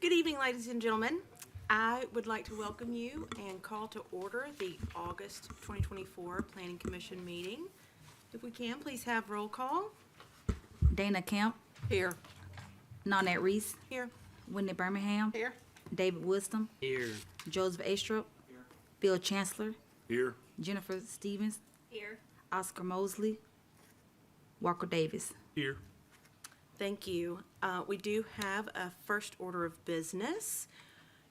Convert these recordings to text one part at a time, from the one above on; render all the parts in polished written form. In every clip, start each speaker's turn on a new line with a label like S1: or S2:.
S1: Good evening, ladies and gentlemen. I would like to welcome you and call to order the August 2024 Planning Commission meeting. If we can, please have roll call.
S2: Dana Kemp,
S1: Here.
S2: Nanette Reese,
S1: Here.
S2: Wendy Birmingham,
S1: Here.
S2: David Wisdom,
S3: Here.
S2: Joseph Astrup, Bill Chancellor,
S3: Here.
S2: Jennifer Stevens,
S1: Here.
S2: Oscar Mosley, Walker Davis.
S3: Here.
S1: Thank you. We do have a first order of business.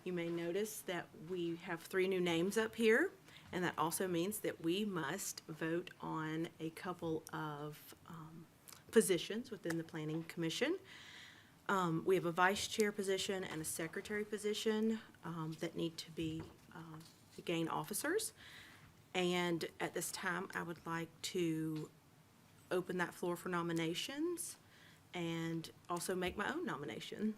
S1: You may notice that we have 3 new names up here, and that also means that we must vote on a couple of positions within the Planning Commission. We have a vice chair position and a secretary position that need to be to gain officers. And at this time, I would like to open that floor for nominations and also make my own nomination.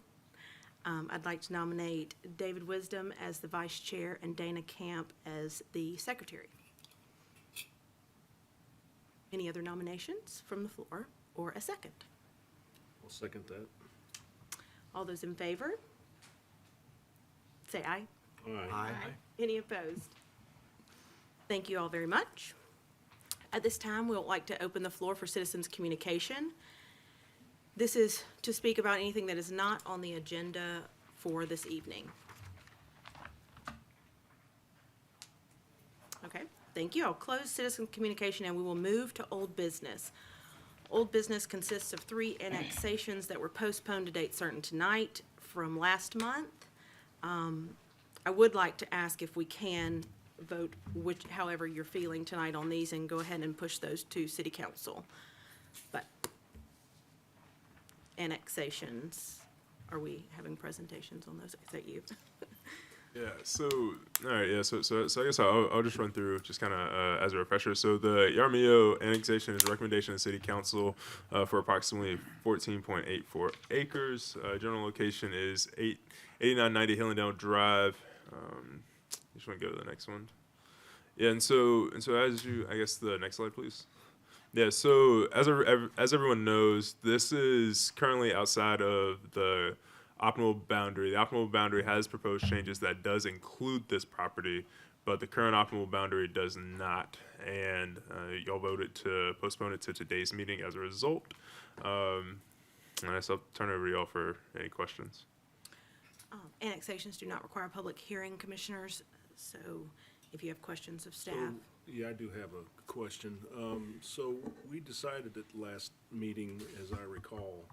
S1: I'd like to nominate David Wisdom as the vice chair and Dana Camp as the secretary. Any other nominations from the floor or a second?
S3: I'll second that.
S1: All those in favor? Say aye.
S3: Aye.
S1: Any opposed? Thank you all very much. At this time, we'd like to open the floor for citizens' communication. This is to speak about anything that is not on the agenda for this evening. Okay, thank you. I'll close citizen communication and we will move to old business. Old business consists of 3 annexations that were postponed to date certain tonight from last month. I would like to ask if we can vote however you're feeling tonight on these and go ahead and push those to City Council. But annexations, are we having presentations on those? Is that you?
S4: Yeah, so, all right, yeah, so I guess I'll just run through just kind of as a refresher. So the Yarmio annexation is a recommendation of City Council for approximately 14.84 acres. General location is 8990 Hillendale Drive. Just want to go to the next one. Yeah, and so as you, I guess the next slide, please. Yeah, so as everyone knows, this is currently outside of the optimal boundary. The optimal boundary has proposed changes that does include this property, but the current optimal boundary does not. And y'all voted to postpone it to today's meeting as a result. And I guess I'll turn it over to y'all for any questions.
S1: Annexations do not require public hearing, commissioners, so if you have questions of staff.
S3: Yeah, I do have a question. So we decided at the last meeting, as I recall,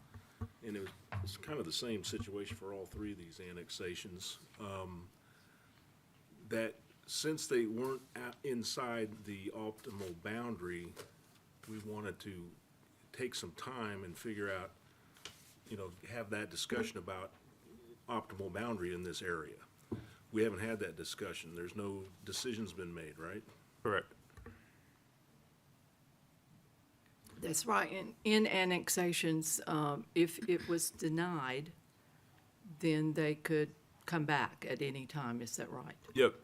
S3: and it's kind of the same situation for all 3 of these annexations, that since they weren't inside the optimal boundary, we wanted to take some time and figure out, have that discussion about optimal boundary in this area. We haven't had that discussion. There's no decisions been made, right?
S4: Correct.
S5: That's right. In annexations, if it was denied, then they could come back at any time. Is that right?
S4: Yep.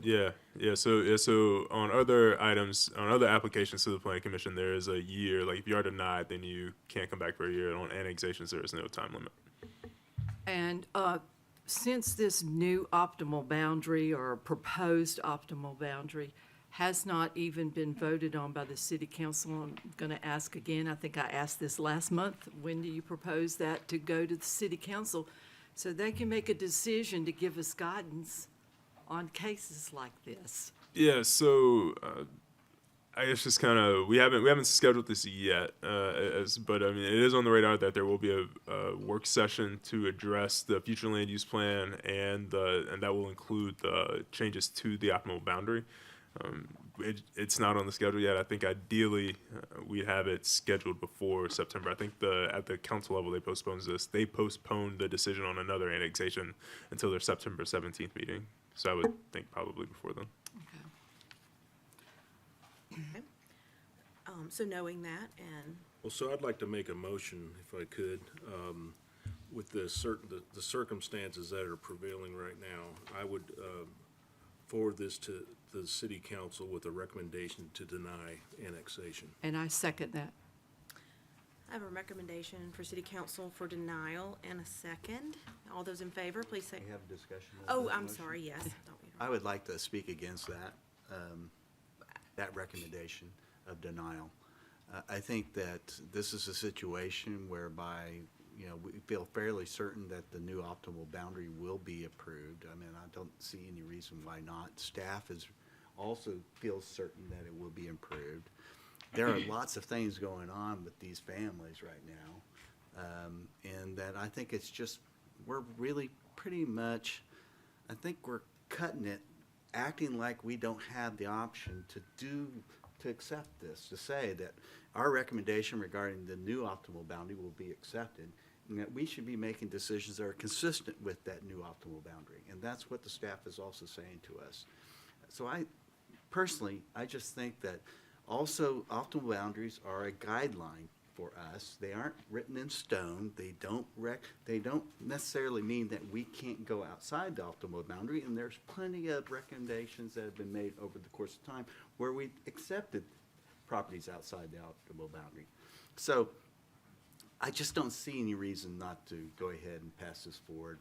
S4: Yeah. So on other items, on other applications to the Planning Commission, there is a year. Like if you are denied, then you can't come back for a year. And on annexations, there is no time limit.
S5: And since this new optimal boundary or proposed optimal boundary has not even been voted on by the City Council, I'm going to ask again. I think I asked this last month. When do you propose that to go to the City Council so they can make a decision to give us guidance on cases like this?
S4: Yeah. So I guess just kind of we haven't scheduled this yet, but I mean it is on the radar that there will be a work session to address the future land use plan and that will include the changes to the optimal boundary. It's not on the schedule yet. I think ideally we'd have it scheduled before September. I think at the council level they postponed this. They postponed the decision on another annexation until their September 17th meeting. So I would think probably before then.
S1: Okay. So knowing that, and
S3: Well, so I'd like to make a motion, if I could, with the circumstances that are prevailing right now. I would forward this to the City Council with a recommendation to deny annexation.
S5: And I second that.
S1: I have a recommendation for city council for denial and a second. All those in favor, please say.
S6: We have a discussion. on
S1: Oh,
S6: that
S1: I'm
S6: motion?
S1: sorry, yes.
S6: I would like to speak against that recommendation of denial. I think that this is a situation whereby, you know, we feel fairly certain that the new optimal boundary will be approved. I mean, I don't see any reason why not. Staff also feels certain that it will be improved. There are lots of things going on with these families right now, and that I think it's just, we're really pretty much, I think we're cutting it, acting like we don't have the option to accept this, to say that our recommendation regarding the new optimal boundary will be accepted, and that we should be making decisions that are consistent with that new optimal boundary. And that's what the staff is also saying to us. So personally, I just think that also optimal boundaries are a guideline for us. They aren't written in stone. They don't necessarily mean that we can't go outside the optimal boundary, and there's plenty of recommendations that have been made over the course of time where we accepted properties outside the optimal boundary. So I just don't see any reason not to go ahead and pass this forward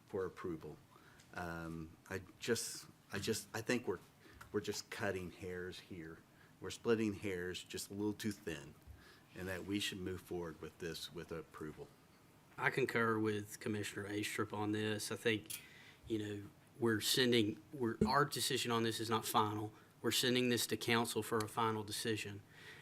S6: for approval. I think we're just cutting hairs here. We're splitting hairs just a little too thin, and that we should move forward with this with approval.
S7: I concur with Commissioner Astrup on this. I think, you know, our decision on this is not final. We're sending this to council for a final decision.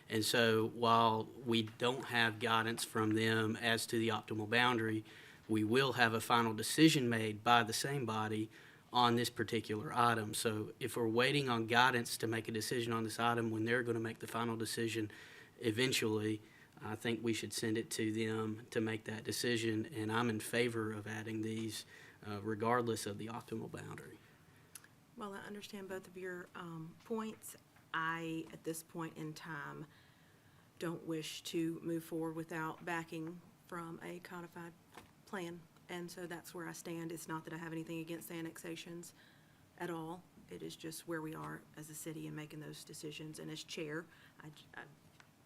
S7: And so while we don't have guidance from them as to the optimal boundary, we will have a final decision made by the same body on this particular item. So if we're waiting on guidance to make a decision on this item when they're going to make the final decision eventually, I think we should send it to them to make that decision, and I'm in favor of adding these regardless of the optimal boundary.
S1: Well, I understand both of your points. I, at this point in time, don't wish to move forward without backing from a codified plan. And so that's where I stand. It's not that I have anything against the annexations at all. It is just where we are as a city in making those decisions. And as chair, I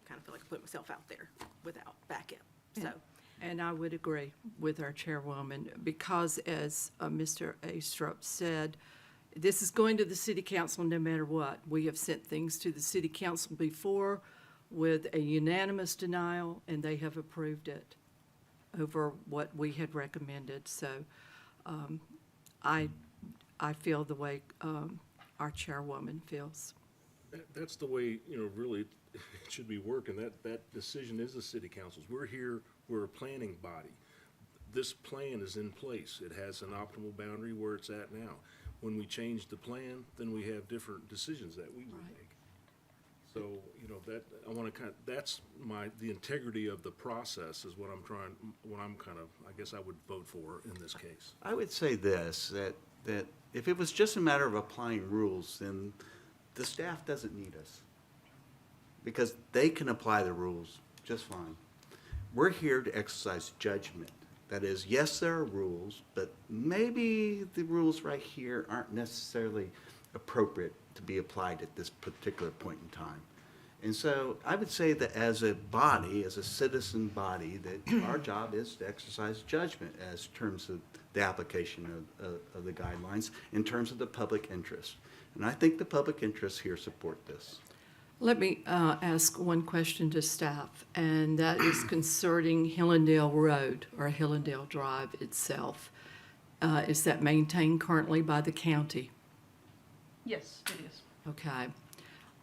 S1: kind of feel like I put myself out there without backup. So,
S5: And I would agree with our chairwoman, because as Mr. Astrup said, this is going to the city council no matter what. We have sent things to the city council before with a unanimous denial, and they have approved it over what we had recommended. So I feel the way our chairwoman feels.
S3: That's the way, you know, really it should be working. That decision is the city council's. We're here, we're a planning body. This plan is in place. It has an optimal boundary where it's at now. When we change the plan, then we have different decisions that we would
S5: Right.
S3: make. So, you know, that, I want to that's the integrity of the process is what I'm kind of, I guess I would vote for in this case.
S6: I would say this, that if it was just a matter of applying rules, then the staff doesn't need us, because they can apply the rules just fine. We're here to exercise judgment. That is, yes, there are rules, but maybe the rules right here aren't necessarily appropriate to be applied at this particular point in time. And so I would say that as a body, as a citizen body, that our job is to exercise judgment as terms of the application of the guidelines in terms of the public interest. And I think the public interests here support this.
S5: Let me ask one question to staff, and that is concerning Hillendale Road or Hillendale Drive itself. Is that maintained currently by the county?
S8: Yes, it is.
S5: Okay.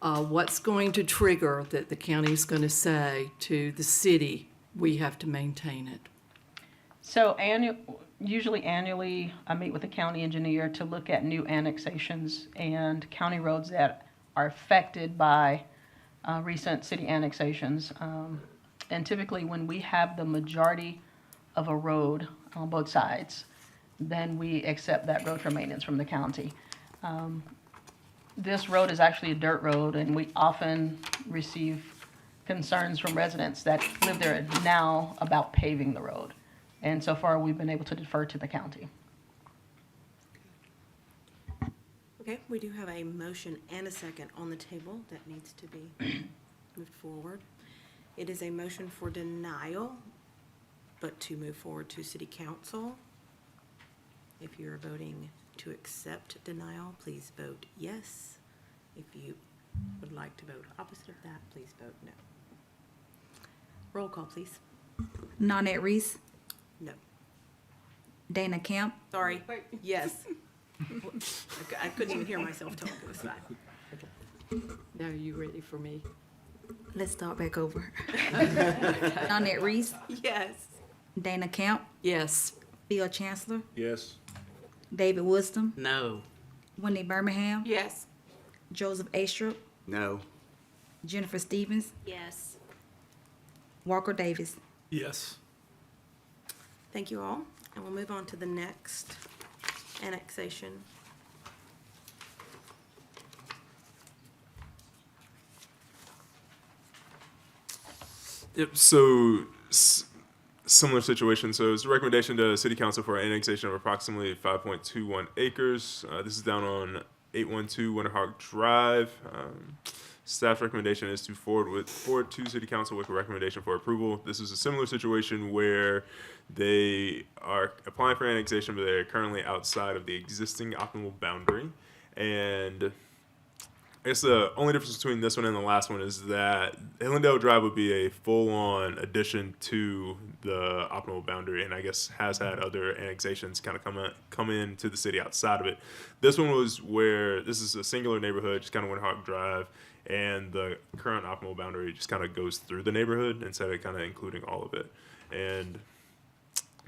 S5: What's going to trigger that the county is going to say to the city, we have to maintain it?
S8: So usually annually, I meet with the county engineer to look at new annexations and county roads that are affected by recent city annexations. And typically, when we have the majority of a road on both sides, then we accept that road for maintenance from the county. This road is actually a dirt road, and we often receive concerns from residents that live there now about paving the road. And so far, we've been able to defer to the county.
S1: okay, we do have a motion and a second on the table that needs to be moved forward. It is a motion for denial, but to move forward to city council. If you're voting to accept denial, please vote yes. If you would like to vote opposite of that, please vote no. Roll call, please.
S2: Nanette Reese,
S1: No.
S2: Dana Camp,
S1: Sorry. Yes. I couldn't even hear myself talk. It was fine.
S5: Now, are you ready for me?
S2: let's start back over. Nanette Reese,
S1: Yes.
S2: Dana Camp,
S5: Yes.
S2: Bill Chancellor,
S3: Yes.
S2: David Wisdom,
S7: No.
S2: Wendy Birmingham,
S1: Yes.
S2: Joseph Astrup,
S6: No.
S2: Jennifer Stevens,
S1: Yes.
S2: Walker Davis.
S4: Yes.
S1: Thank you all, and we'll move on to the next annexation.
S4: Yep. So similar situation. So it's a recommendation to City Council for annexation of approximately 5.21 acres. This is down on 812 Winterhawk Drive. Staff's recommendation is to forward to City Council with a recommendation for approval. This is a similar situation where they are applying for annexation, but they're currently outside of the existing optimal boundary. And I guess the only difference between this one and the last one is that Hillendale Drive would be a full-on addition to the optimal boundary, and I guess has had other annexations kind of come into the city outside of it. This one was where this is a singular neighborhood, just kind of Winterhawk Drive, and the current optimal boundary just kind of goes through the neighborhood instead of kind of including all of it. And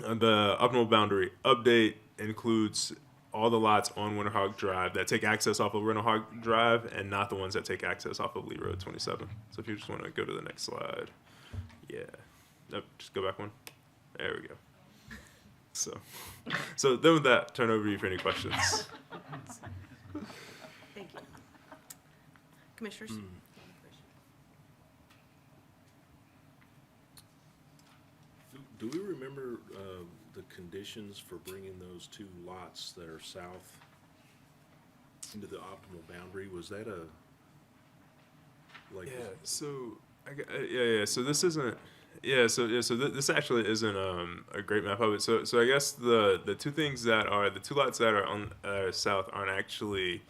S4: the optimal boundary update includes all the lots on Winterhawk Drive that take access off of Winterhawk Drive and not the ones that take access off of Lee Road 27. So if you just want to go to the next slide. Yeah. Nope, just go back one. There we go. So then with that, turn over to you for any questions.
S1: Thank you. Commissioners?
S3: Do we remember the conditions for bringing those two lots that are south into the optimal boundary? Was that a, like?
S4: Yeah. So yeah. So this isn't. Yeah. So this actually isn't a great map of it. So I guess the two things that are the two lots that are on south aren't actually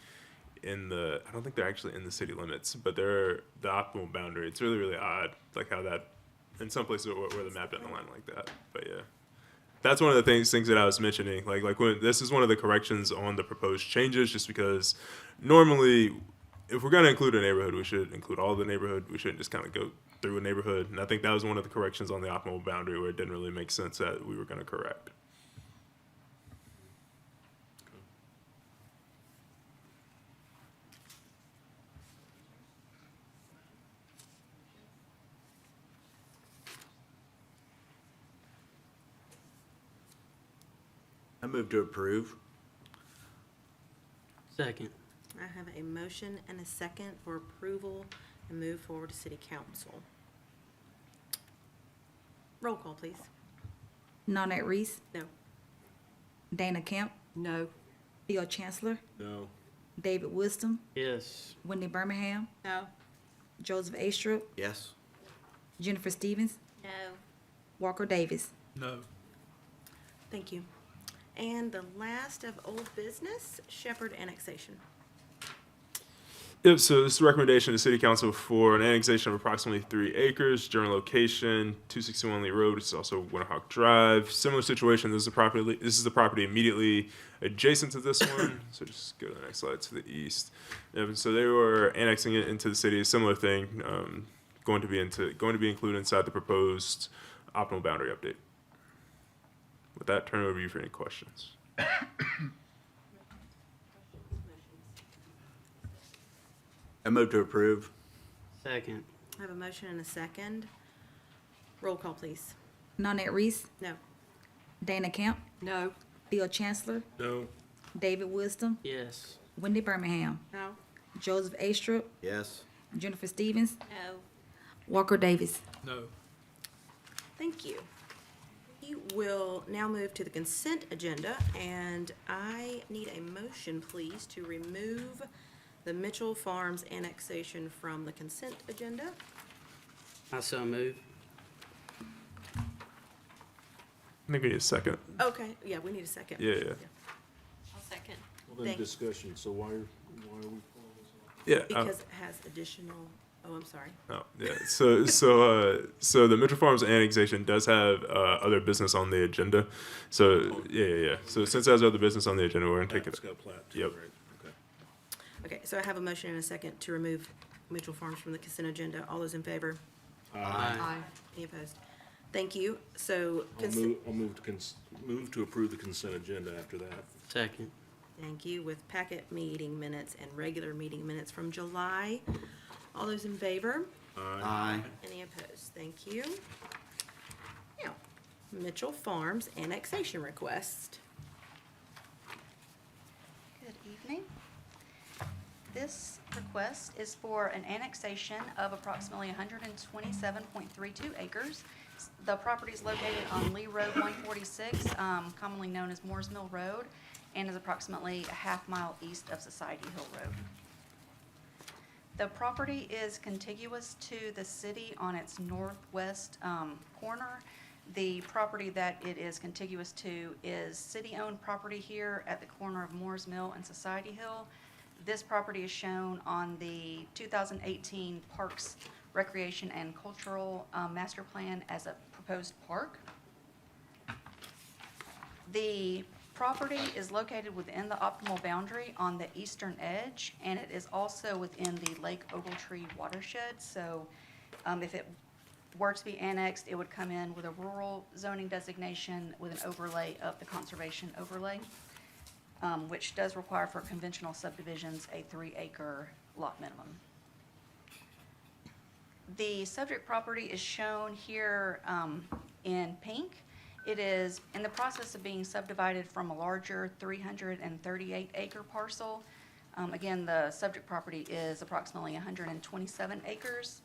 S4: in the. I don't think they're actually in the city limits, but they're the optimal boundary. It's really odd, like how that in some places where the map doesn't align like that. But yeah. That's one of the things that I was mentioning. Like when this is one of the corrections on the proposed changes, just because normally, if we're going to include a neighborhood, we should include all the neighborhood. We shouldn't just kind of go through a neighborhood. And I think that was one of the corrections on the optimal boundary where it didn't really make sense that we were going to correct.
S6: I move to approve.
S7: Second.
S1: I have a motion and a second for approval and move forward to city council. Roll call, please.
S2: Nanette Reese,
S1: No.
S2: Dana Camp,
S5: No.
S2: Bill Chancellor,
S3: No.
S2: David Wisdom,
S7: Yes.
S2: Wendy Birmingham,
S1: No.
S2: Joseph Astrup,
S6: Yes.
S2: Jennifer Stevens,
S1: No.
S2: Walker Davis.
S4: No.
S1: Thank you. And the last of old business, Shepherd annexation.
S4: Yep, so this is a recommendation to City Council for an annexation of approximately 3 acres, general location, 261 Lee Road, which is also Winterhawk Drive. Similar situation, this is the property immediately adjacent to this one. So just go to the next slide, to the east. Yep, so they were annexing it into the city, similar thing, going to be included inside the proposed optimal boundary update. With that, turn it over to you for any questions.
S6: I move to approve.
S7: Second.
S1: I have a motion and a second. Roll call, please.
S2: Nanette Reese,
S1: No.
S2: Dana Camp,
S5: No.
S2: Bill Chancellor,
S3: No.
S2: David Wisdom,
S7: Yes.
S2: Wendy Birmingham,
S1: No.
S2: Joseph Astrup,
S6: Yes.
S2: Jennifer Stevens,
S1: No.
S2: Walker Davis.
S4: No.
S1: Thank you. We will now move to the consent agenda, and I need a motion, please, to remove the Mitchell Farms annexation from the consent agenda.
S7: I so move.
S4: I think we need a second.
S1: Okay, yeah, we need a second.
S4: Yeah, yeah.
S2: I'll second.
S3: Well, then
S1: Thank-
S3: discussion, so why are we calling this off?
S4: Yeah.
S1: Because it has additional, oh, I'm sorry.
S4: Oh, yeah. So the Mitchell Farms annexation does have other business on the agenda. So yeah. So since it has other business on the agenda, we're gonna take
S3: It's
S4: it.
S3: got plat too,
S4: Yep.
S3: right? Okay.
S1: Okay, so I have a motion and a second to remove Mitchell Farms from the consent agenda. All those in favor?
S7: Aye.
S1: Any opposed? Thank you. So,
S3: I'll move to approve the consent agenda after that.
S7: Second.
S1: thank you, with packet meeting minutes and regular meeting minutes from July. All those in favor?
S6: Aye.
S1: Any opposed? Thank you. Now, Mitchell Farms annexation request.
S9: Good evening. This request is for an annexation of approximately 127.32 acres. The property is located on Lee Road 146, commonly known as Moores Mill Road, and is approximately a half-mile east of Society Hill Road. The property is contiguous to the city on its northwest corner. The property that it is contiguous to is city-owned property here at the corner of Moores Mill and Society Hill. This property is shown on the 2018 Parks, Recreation, and Cultural Master Plan as a proposed park. The property is located within the optimal boundary on the eastern edge, and it is also within the Lake Ogletree watershed. So if it were to be annexed, it would come in with a rural zoning designation with an overlay of the conservation overlay, which does require for conventional subdivisions a 3-acre lot minimum. The subject property is shown here in pink. It is in the process of being subdivided from a larger 338-acre parcel. Again, the subject property is approximately 127 acres.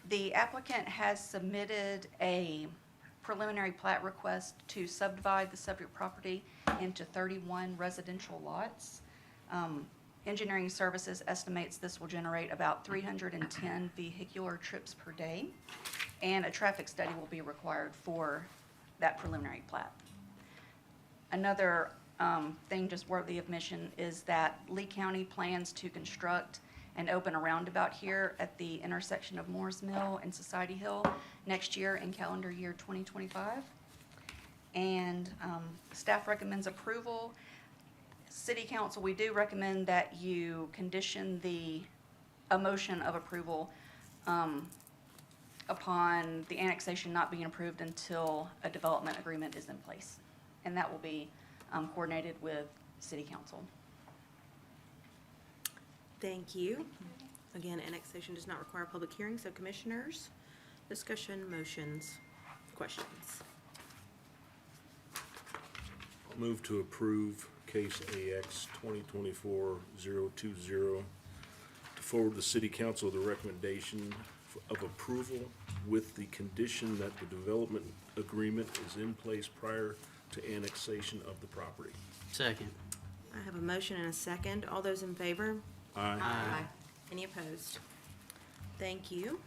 S9: The applicant has submitted a preliminary plat request to subdivide the subject property into 31 residential lots. Engineering Services estimates this will generate about 310 vehicular trips per day, and a traffic study will be required for that preliminary plat. Another thing just worthy of mention is that Lee County plans to construct and open a roundabout here at the intersection of Moores Mill and Society Hill next year in calendar year 2025. And staff recommends approval. City Council, we do recommend that you condition a motion of approval upon the annexation not being approved until a development agreement is in place. And that will be coordinated with City Council.
S1: Thank you. Again, annexation does not require public hearing, so commissioners, discussion, motions, questions.
S3: I'll move to approve case AX 2024-020 to forward the city council the recommendation of approval with the condition that the development agreement is in place prior to annexation of the property.
S7: Second.
S1: I have a motion and a second. All those in favor?
S3: Aye.
S1: Any opposed? Thank you.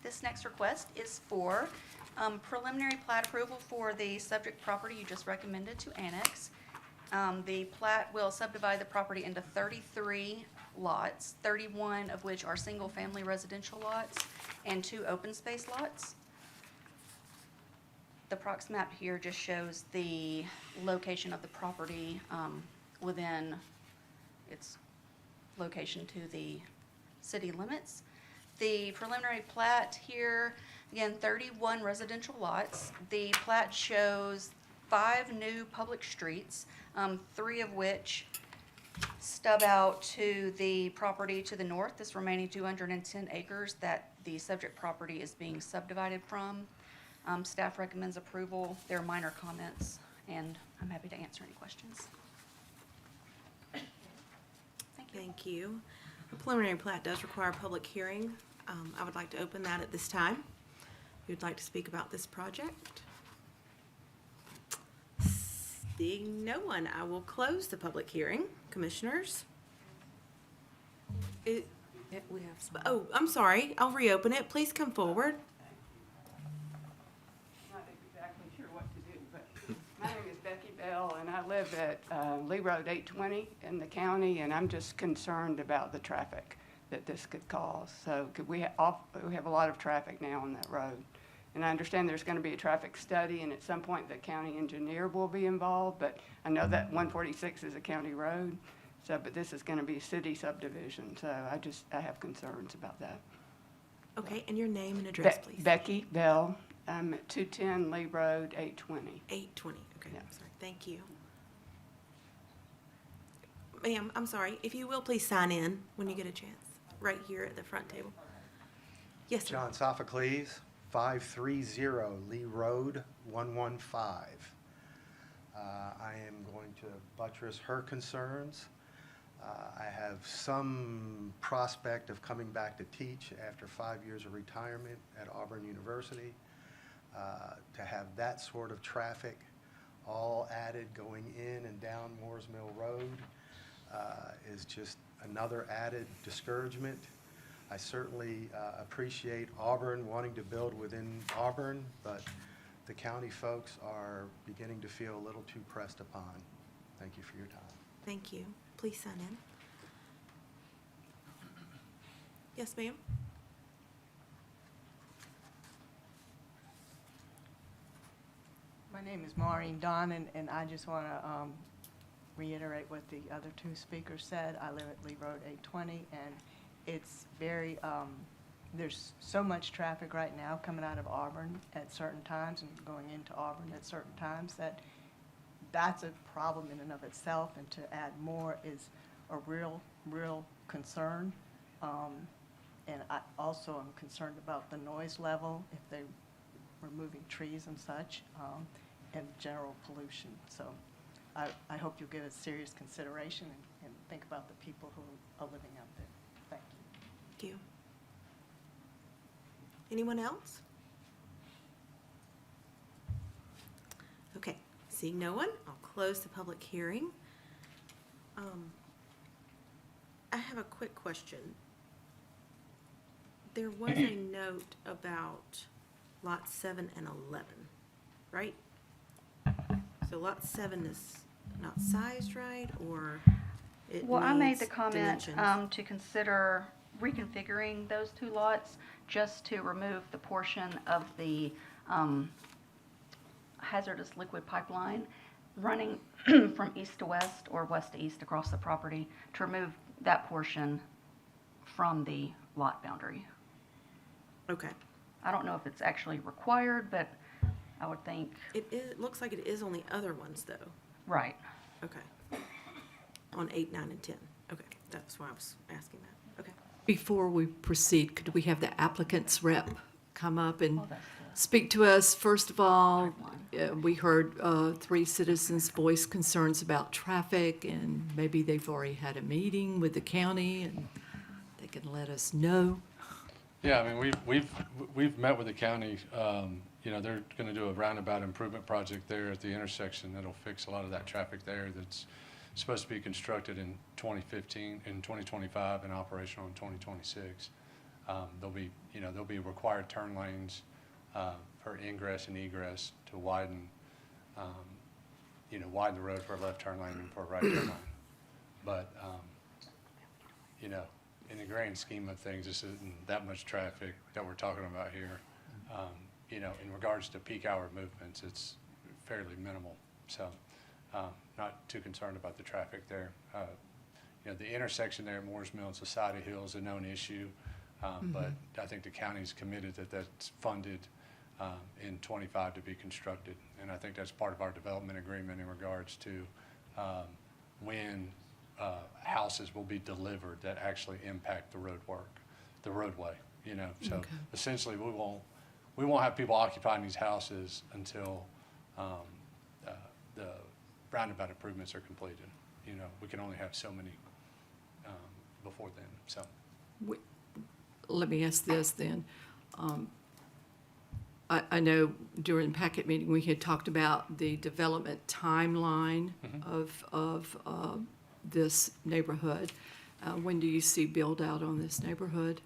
S9: This next request is for preliminary plat approval for the subject property you just recommended to annex. The plat will subdivide the property into 33 lots, 31 of which are single-family residential lots and 2 open space lots. The prox map here just shows the location of the property within its location to the city limits. The preliminary plat here, again, 31 residential lots. The plat shows 5 new public streets, 3 of which stub out to the property to the north, this remaining 210 acres that the subject property is being subdivided from. Staff recommends approval. There are minor comments, and I'm happy to answer any questions. Thank you.
S1: Thank you. The preliminary plat does require a public hearing. I would like to open that at this time. If you'd like to speak about this project. Seeing no one, I will close the public hearing. Commissioners?
S2: Yeah, we have some.
S1: Oh, I'm sorry. I'll reopen it. Please come forward.
S10: Not exactly sure what to do, but my name is Becky Bell, and I live at Lee Road 820 in the county, and I'm just concerned about the traffic that this could cause. So we have a lot of traffic now on that road. And I understand there's going to be a traffic study, and at some point the county engineer will be involved, but I know that 146 is a county road, so, but this is going to be a city subdivision, so I have concerns about that.
S1: Okay, and your name and address, please.
S10: Becky Bell, I'm at 210 Lee Road, 820.
S1: 820. Okay,
S10: Yeah.
S1: I'm sorry. Thank you. Ma'am, I'm sorry. If you will, please sign in when you get a chance, right here at the front table. Yes, sir.
S11: John Sophocles, 530 Lee Road, 115. I am going to buttress her concerns. I have some prospect of coming back to teach after 5 years of retirement at Auburn University. To have that sort of traffic all added going in and down Moores Mill Road is just another added discouragement. I certainly appreciate Auburn wanting to build within Auburn, but the county folks are beginning to feel a little too pressed upon. Thank you for your time.
S1: Thank you. Please sign in. Yes, ma'am.
S12: My name is Maureen Donnan, and I just want to reiterate what the other two speakers said. I live at Lee Road 820, and it's very, there's so much traffic right now coming out of Auburn at certain times and going into Auburn at certain times that that's a problem in and of itself, and to add more is a real concern. And I also am concerned about the noise level, if they're removing trees and such, and general pollution. So I hope you'll give it serious consideration and think about the people who are living out there. Thank you.
S1: Thank you. Anyone else? Okay, seeing no one, I'll close the public hearing. I have a quick question. There was a note about lot 7 and 11, right? So lot 7 is not sized right, or it
S9: Well, I made
S1: needs
S9: the comment
S1: dimensions?
S9: to consider reconfiguring those two lots just to remove the portion of the hazardous liquid pipeline running from east to west or west to east across the property, to remove that portion from the lot boundary.
S1: Okay.
S9: I don't know if it's actually required, but I would think,
S1: It looks like it is on the other ones, though.
S9: right.
S1: Okay. On 8, 9, and 10. Okay, that's why I was asking that. Okay.
S5: Before we proceed, could we have the applicant's rep come up and
S9: Oh, that's
S5: speak to us? First of all, we heard 3 citizens voice concerns about traffic, and maybe they've already had a meeting with the county, and they can let us know.
S13: Yeah, I mean, we've met with the county. You know, they're going to do a roundabout improvement project there at the intersection that'll fix a lot of that traffic there. That's supposed to be constructed in 2015, in 2025, and operational in 2026. There'll be required turn lanes for ingress and egress to widen, widen the road for a left turn lane and for a right turn lane. But in the grand scheme of things, this isn't that much traffic that we're talking about here. In regards to peak hour movements, it's fairly minimal. So not too concerned about the traffic there. The intersection there at Moores Mill and Society Hill is a known issue, but I think the county's committed that that's funded in 25 to be constructed. And I think that's part of our development agreement in regards to when houses will be delivered that actually impact the roadway, So
S5: Okay.
S13: essentially, we won't have people occupying these houses until the roundabout improvements are completed. We can only have so many before then, so.
S5: Let me ask this then. I know during the packet meeting, we had talked about the development timeline of this neighborhood. When do you see build out on this neighborhood?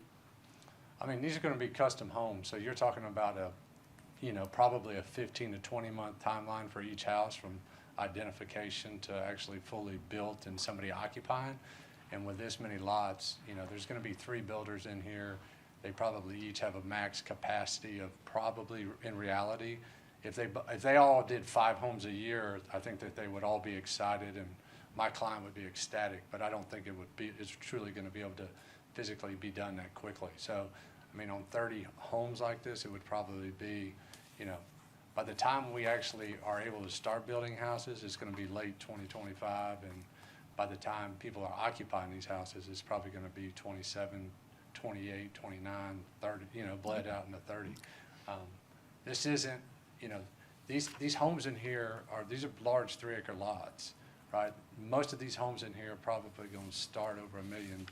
S13: I mean, these are gonna be custom homes, so you're talking about probably a 15 to 20-month timeline for each house, from identification to actually fully built and somebody occupying. And with this many lots, there's gonna be 3 builders in here. They probably each have a max capacity of probably, in reality, if they all did 5 homes a year, I think that they would all be excited and my client would be ecstatic, but I don't think it's truly gonna be able to physically be done that quickly. So, I mean, on 30 homes like this, it would probably be, by the time we actually are able to start building houses, it's gonna be late 2025, and by the time people are occupying these houses, it's probably gonna be 27, 28, 29, 30, bled out into 30. This isn't, these homes in here these are large 3-acre lots, right? Most of these homes in here are probably gonna start over $1 million.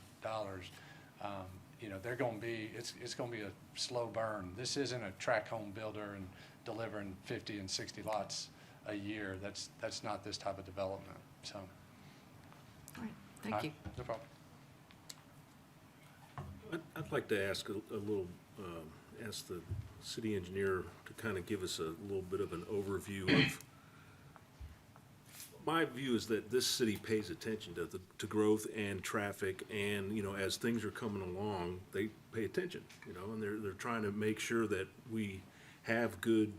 S13: They're gonna be, it's gonna be a slow burn. This isn't a tract home builder and delivering 50 and 60 lots a year. That's not this type of development, so.
S5: All right, thank you.
S13: No problem.
S3: I'd like to ask a little, ask the city engineer to kind of give us a little bit of an overview of, my view is that this city pays attention to growth and traffic, and, as things are coming along, they pay attention, and they're trying to make sure that we have good,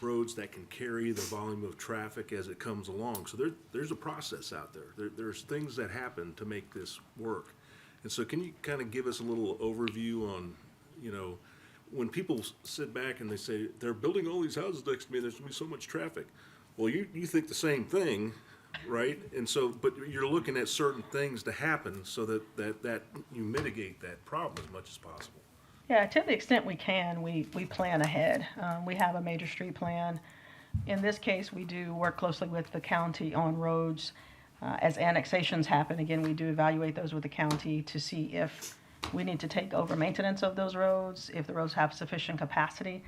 S3: roads that can carry the volume of traffic as it comes along. So there's a process out there. There's things that happen to make this work. And so can you kind of give us a little overview on, when people sit back and they say, they're building all these houses next to me, there's gonna be so much traffic. Well, you think the same thing, right? And so, but you're looking at certain things to happen so that you mitigate that problem as much as possible.
S8: Yeah, to the extent we can, we plan ahead. We have a major street plan. In this case, we do work closely with the county on roads. As annexations happen, again, we do evaluate those with the county to see if we need to take over maintenance of those roads, if the roads have sufficient capacity.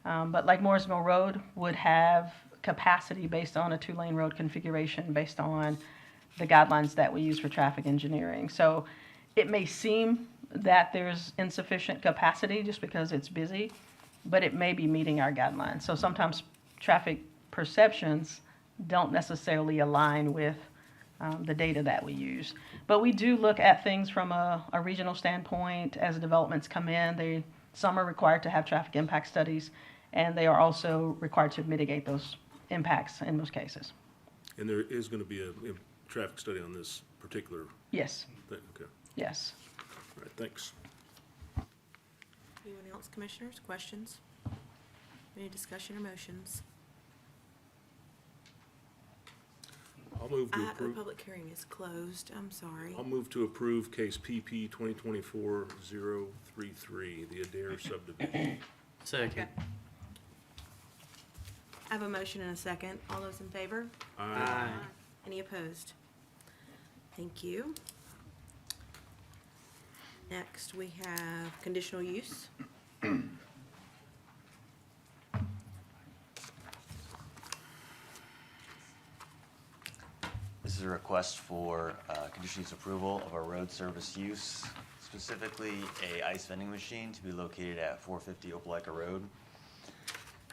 S8: But like Mooresville Road would have capacity based on a 2-lane road configuration, based on the guidelines that we use for traffic engineering. So it may seem that there's insufficient capacity just because it's busy, but it may be meeting our guidelines. So sometimes traffic perceptions don't necessarily align with the data that we use. But we do look at things from a regional standpoint. As developments come in, some are required to have traffic impact studies, and they are also required to mitigate those impacts in most cases.
S3: And there is going to be a traffic study on this particular
S8: Yes,
S3: thing, okay.
S8: yes.
S3: All right, thanks.
S1: Anyone else, commissioners, questions? Any discussion or motions?
S3: I'll move to
S1: The
S3: approve.
S1: public hearing is closed, I'm sorry.
S3: I'll move to approve case PP 2024-033, the Adair subdivision.
S7: Second.
S1: I have a motion and a second. All those in favor?
S7: Aye.
S1: Any opposed? Thank you. Next, we have conditional use.
S14: This is a request for conditional use approval of a road service use, specifically a ice vending machine to be located at 450 Opelika Road.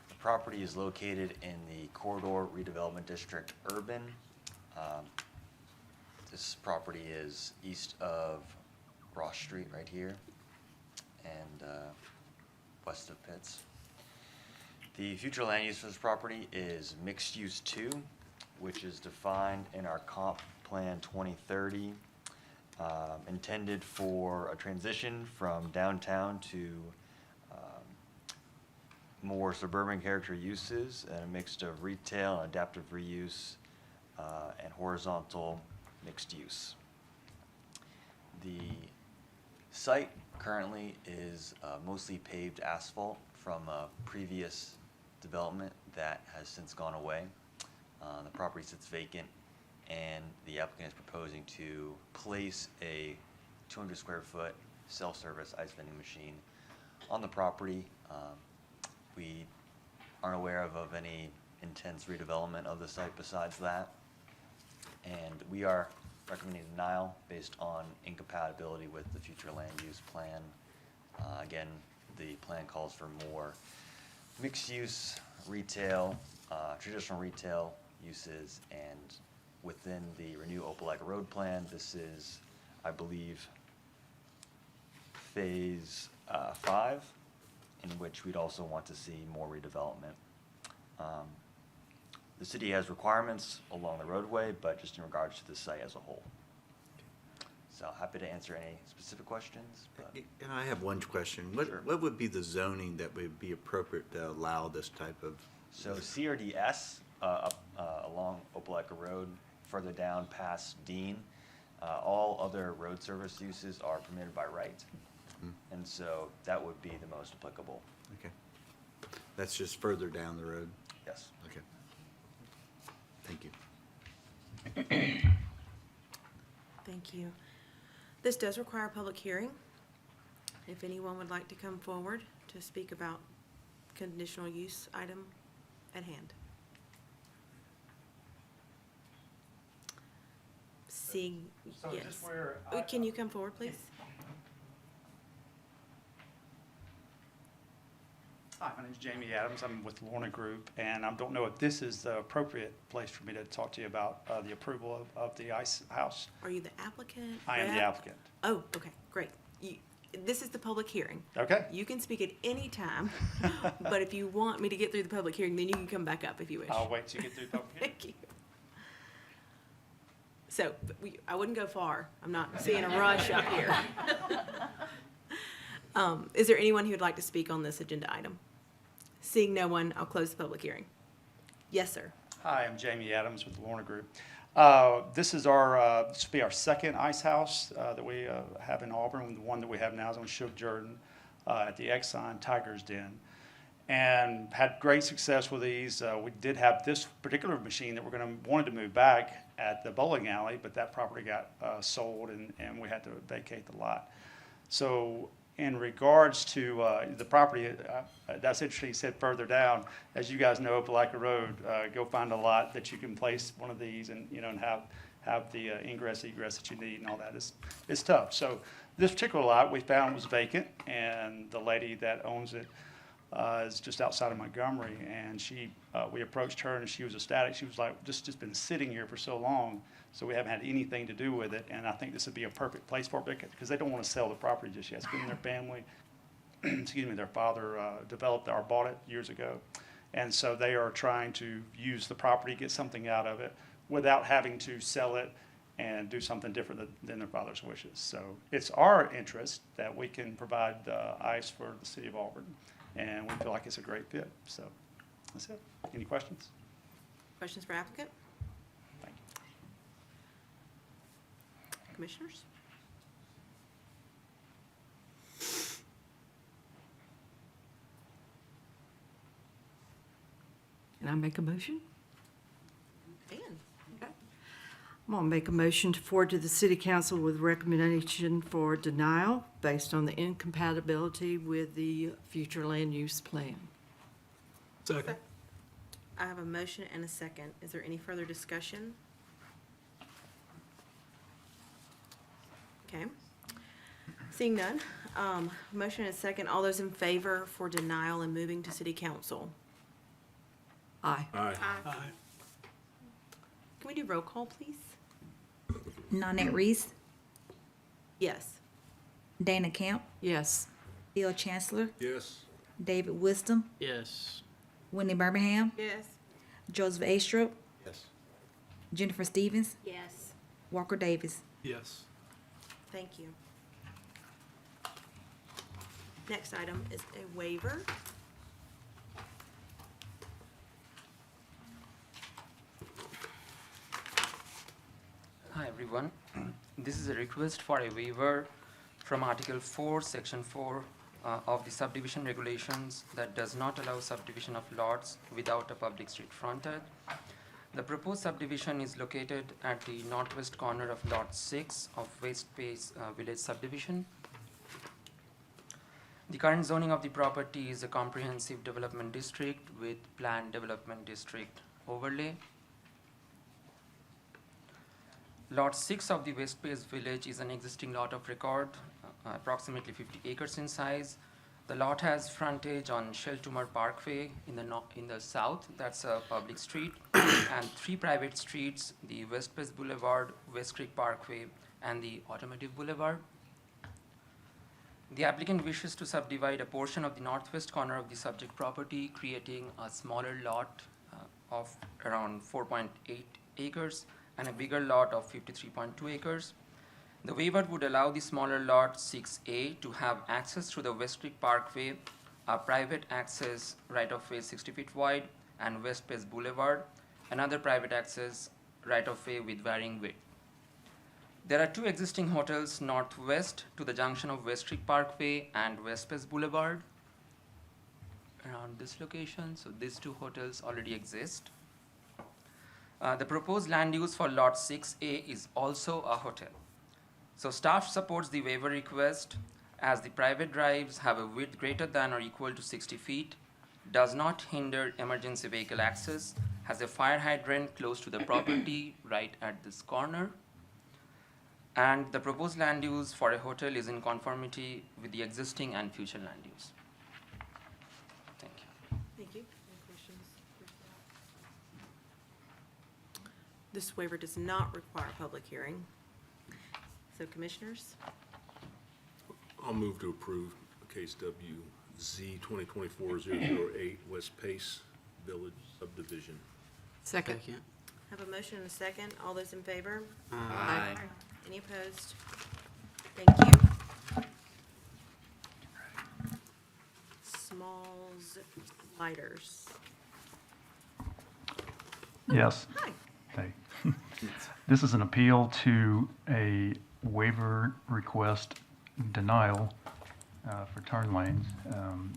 S14: The property is located in the Corridor Redevelopment District Urban. This property is east of Ross Street right here and west of Pitts. The future land use for this property is mixed use 2, which is defined in our comp plan 2030, intended for a transition from downtown to more suburban character uses and a mix of retail and adaptive reuse and horizontal mixed use. The site currently is mostly paved asphalt from a previous development that has since gone away. The property sits vacant, and the applicant is proposing to place a 200 square foot self-service ice vending machine on the property. We aren't aware of any intense redevelopment of the site besides that. And we are recommending denial based on incompatibility with the future land use plan. Again, the plan calls for more mixed-use retail, traditional retail uses, and within the Renew Opelika Road plan, this is, I believe, phase 5, in which we'd also want to see more redevelopment. The city has requirements along the roadway, but just in regards to the site as a whole. So happy to answer any specific questions. But
S6: And I have one question.
S14: Sure.
S6: What would be the zoning that would be appropriate to allow this type of?
S14: So CRDS up along Opelika Road, further down past Dean, all other road service uses are permitted by right. And so that would be the most applicable.
S6: Okay. That's just further down the road?
S14: Yes.
S6: Okay. Thank you.
S1: Thank you. This does require a public hearing. If anyone would like to come forward to speak about conditional use item at hand. Seeing,
S15: So
S1: yes.
S15: just where
S1: Can you come forward, please?
S15: Hi, my name's Jamie Adams. I'm with Lorna Group, and I don't know if this is the appropriate place for me to talk to you about the approval of the ice house.
S1: Are you the applicant?
S15: I am the
S1: rep?
S15: applicant.
S1: Oh, okay, great. This is the public hearing.
S15: Okay?
S1: You can speak at any time, but if you want me to get through the public hearing, then you can come back up if you wish.
S15: I'll wait till you get through the public hearing.
S1: Thank you. So, I wouldn't go far. I'm not seeing a rush up here. Is there anyone who would like to speak on this agenda item? Seeing no one, I'll close the public hearing. Yes, sir.
S15: Hi, I'm Jamie Adams with the Lorna Group. This will be our second ice house that we have in Auburn. The one that we have now is on Shook Jordan at the Exxon Tiger's Den. And had great success with these. We did have this particular machine that wanted to move back at the bowling alley, but that property got sold and we had to vacate the lot. So in regards to the property, that's interesting, you said further down. As you guys know, Opelika Road, go find a lot that you can place one of these and, and have the ingress, egress that you need and all that. It's tough. So this particular lot we found was vacant, and the lady that owns it is just outside of Montgomery, and we approached her and she was ecstatic. She was like, just been sitting here for so long, so we haven't had anything to do with it, and I think this would be a perfect place for it because they don't want to sell the property just yet. It's been in their family, their father developed or bought it years ago, and so they are trying to use the property, get something out of it without having to sell it and do something different than their father's wishes. So it's our interest that we can provide ice for the city of Auburn, and we feel like it's a great fit. So that's it. Any questions?
S1: Questions for applicant?
S15: Thank you.
S1: Commissioners?
S5: Can I make a motion?
S1: Dan?
S5: Okay. I'm gonna make a motion to forward to the city council with recommendation for denial based on the incompatibility with the future land use plan.
S15: Second.
S1: I have a motion and a second. Is there any further discussion? Okay. Seeing none, motion and a second. All those in favor for denial and moving to city council?
S5: Aye.
S3: Aye.
S1: Can we do roll call, please?
S2: Nanette Reese,
S1: Yes.
S2: Dana Camp,
S5: Yes.
S2: Bill Chancellor,
S3: Yes.
S2: David Wisdom,
S7: Yes.
S2: Wendy Birmingham,
S1: Yes.
S2: Joseph Astrup,
S6: Yes.
S2: Jennifer Stevens,
S1: Yes.
S2: Walker Davis.
S15: Yes.
S1: Thank you. Next item is a waiver.
S16: Hi everyone. This is a request for a waiver from Article 4, Section 4 of the subdivision regulations that does not allow subdivision of lots without a public street frontage. The proposed subdivision is located at the northwest corner of Lot 6 of West Pace Village subdivision. The current zoning of the property is a comprehensive development district with planned development district overlay. Lot 6 of the West Pace Village is an existing lot of record, approximately 50 acres in size. The lot has frontage on Sheltumar Parkway in the south, that's a public street, and 3 private streets, the West Pace Boulevard, West Creek Parkway, and the Automotive Boulevard. The applicant wishes to subdivide a portion of the northwest corner of the subject property, creating a smaller lot of around 4.8 acres and a bigger lot of 53.2 acres. The waiver would allow the smaller lot 6A to have access through the West Creek Parkway, a private access right-of-way 60 feet wide, and West Pace Boulevard, another private access right-of-way with varying width. There are 2 existing hotels northwest to the junction of West Creek Parkway and West Pace Boulevard around this location, so these 2 hotels already exist. The proposed land use for lot 6A is also a hotel. So staff supports the waiver request as the private drives have a width greater than or equal to 60 feet, does not hinder emergency vehicle access, has a fire hydrant close to the property right at this corner, and the proposed land use for a hotel is in conformity with the existing and future land use. Thank you.
S1: Thank you. Any questions? This waiver does not require a public hearing. So commissioners,
S3: I'll move to approve case WZ 2024-008 West Pace Village subdivision.
S5: Second.
S1: have a motion and a second. All those in favor?
S7: Aye.
S1: Any opposed? Thank you. Smalls lighters.
S17: Yes.
S1: Hi.
S17: Hey. This is an appeal to a waiver request denial for turn lanes.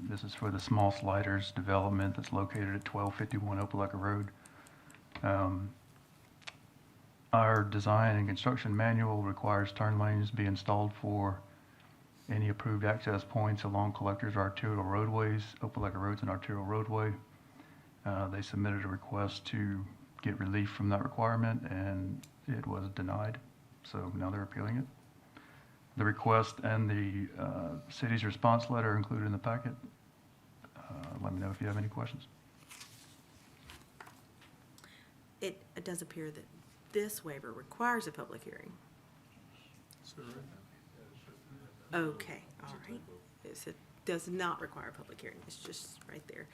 S17: This is for the Small Sliders development that's located at 1251 Opelika Road. Our design and construction manual requires turn lanes be installed for any approved access points along collectors or arterial roadways. Opelika Road's an arterial roadway. They submitted a request to get relief from that requirement, and it was denied. So now they're appealing it. The request and the city's response letter are included in the packet. Let me know if you have any questions.
S1: It does appear that this waiver requires a public hearing. Okay, all right. It does not require a public hearing. It's just right there.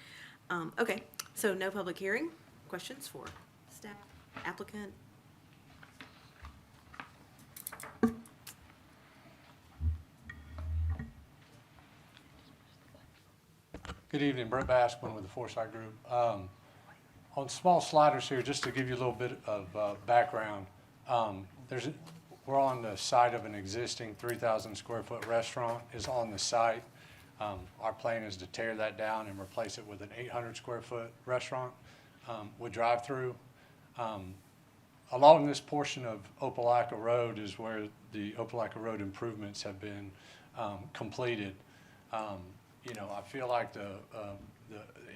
S1: Okay, so no public hearing. Questions for staff, applicant?
S13: Good evening, Brett Baskman with the Foresight Group. On Small Sliders here, just to give you a little bit of background, we're on the site of an existing 3,000 square foot restaurant is on the site. Our plan is to tear that down and replace it with an 800 square foot restaurant with drive-through. Along this portion of Opelika Road is where the Opelika Road improvements have been completed. You know, I feel like the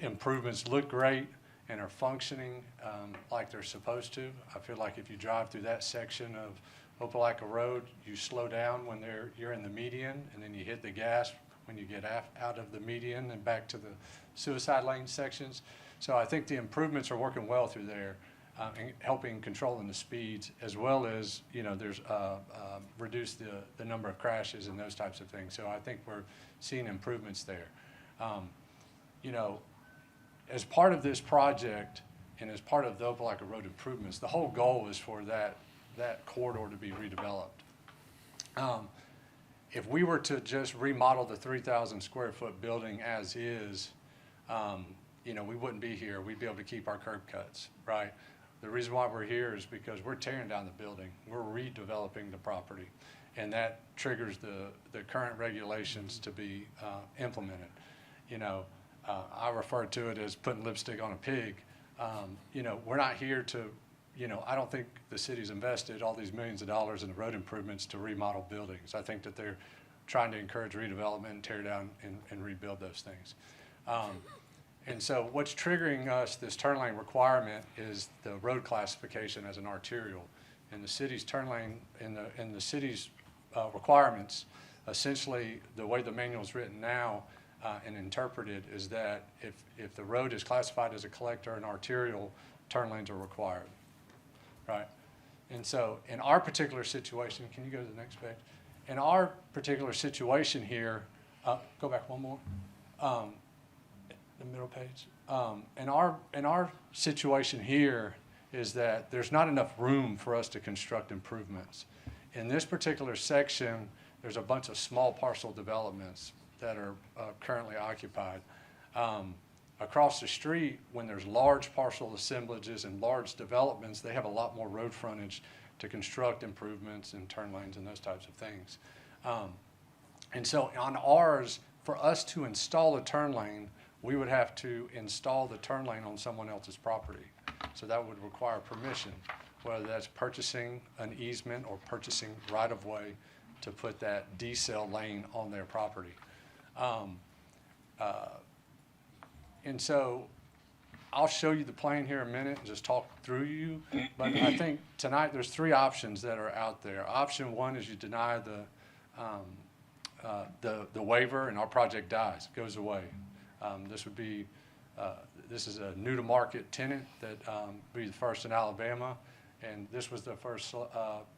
S13: improvements look great and are functioning like they're supposed to. I feel like if you drive through that section of Opelika Road, you slow down when you're in the median, and then you hit the gas when you get out of the median and back to the suicide lane sections. So I think the improvements are working well through there, and helping controlling the speeds, as well as, you know, there's reduce the number of crashes and those types of things. So I think we're seeing improvements there. You know, as part of this project and as part of the Opelika Road improvements, the whole goal is for that corridor to be redeveloped. If we were to just remodel the 3,000 square foot building as is, you know, we wouldn't be here. We'd be able to keep our curb cuts, right? The reason why we're here is because we're tearing down the building. We're redeveloping the property, and that triggers the current regulations to be implemented. You know, I refer to it as putting lipstick on a pig. You know, we're not here to, you know, I don't think the city's invested all these millions of dollars in the road improvements to remodel buildings. I think that they're trying to encourage redevelopment and tear down and rebuild those things. And so what's triggering us, this turn lane requirement, is the road classification as an arterial. And the city's turn lane, in the city's requirements, essentially, the way the manual is written now and interpreted is that if the road is classified as a collector and arterial, turn lanes are required, right? And so in our particular situation, can you go to the next page? In our particular situation here, go back one more, the middle page. In our situation here is that there's not enough room for us to construct improvements. In this particular section, there's a bunch of small parcel developments that are currently occupied. Across the street, when there's large parcel assemblages and large developments, they have a lot more road frontage to construct improvements and turn lanes and those types of things. And so on ours, for us to install a turn lane, we would have to install the turn lane on someone else's property. So that would require permission, whether that's purchasing an easement or purchasing right-of-way to put that decel lane on their property. And so I'll show you the plan here in a minute and just talk through you. But I think tonight there's three options that are out there. Option one is you deny the waiver and our project dies, goes away. This would be, this is a new to market tenant that would be the first in Alabama. And this was the first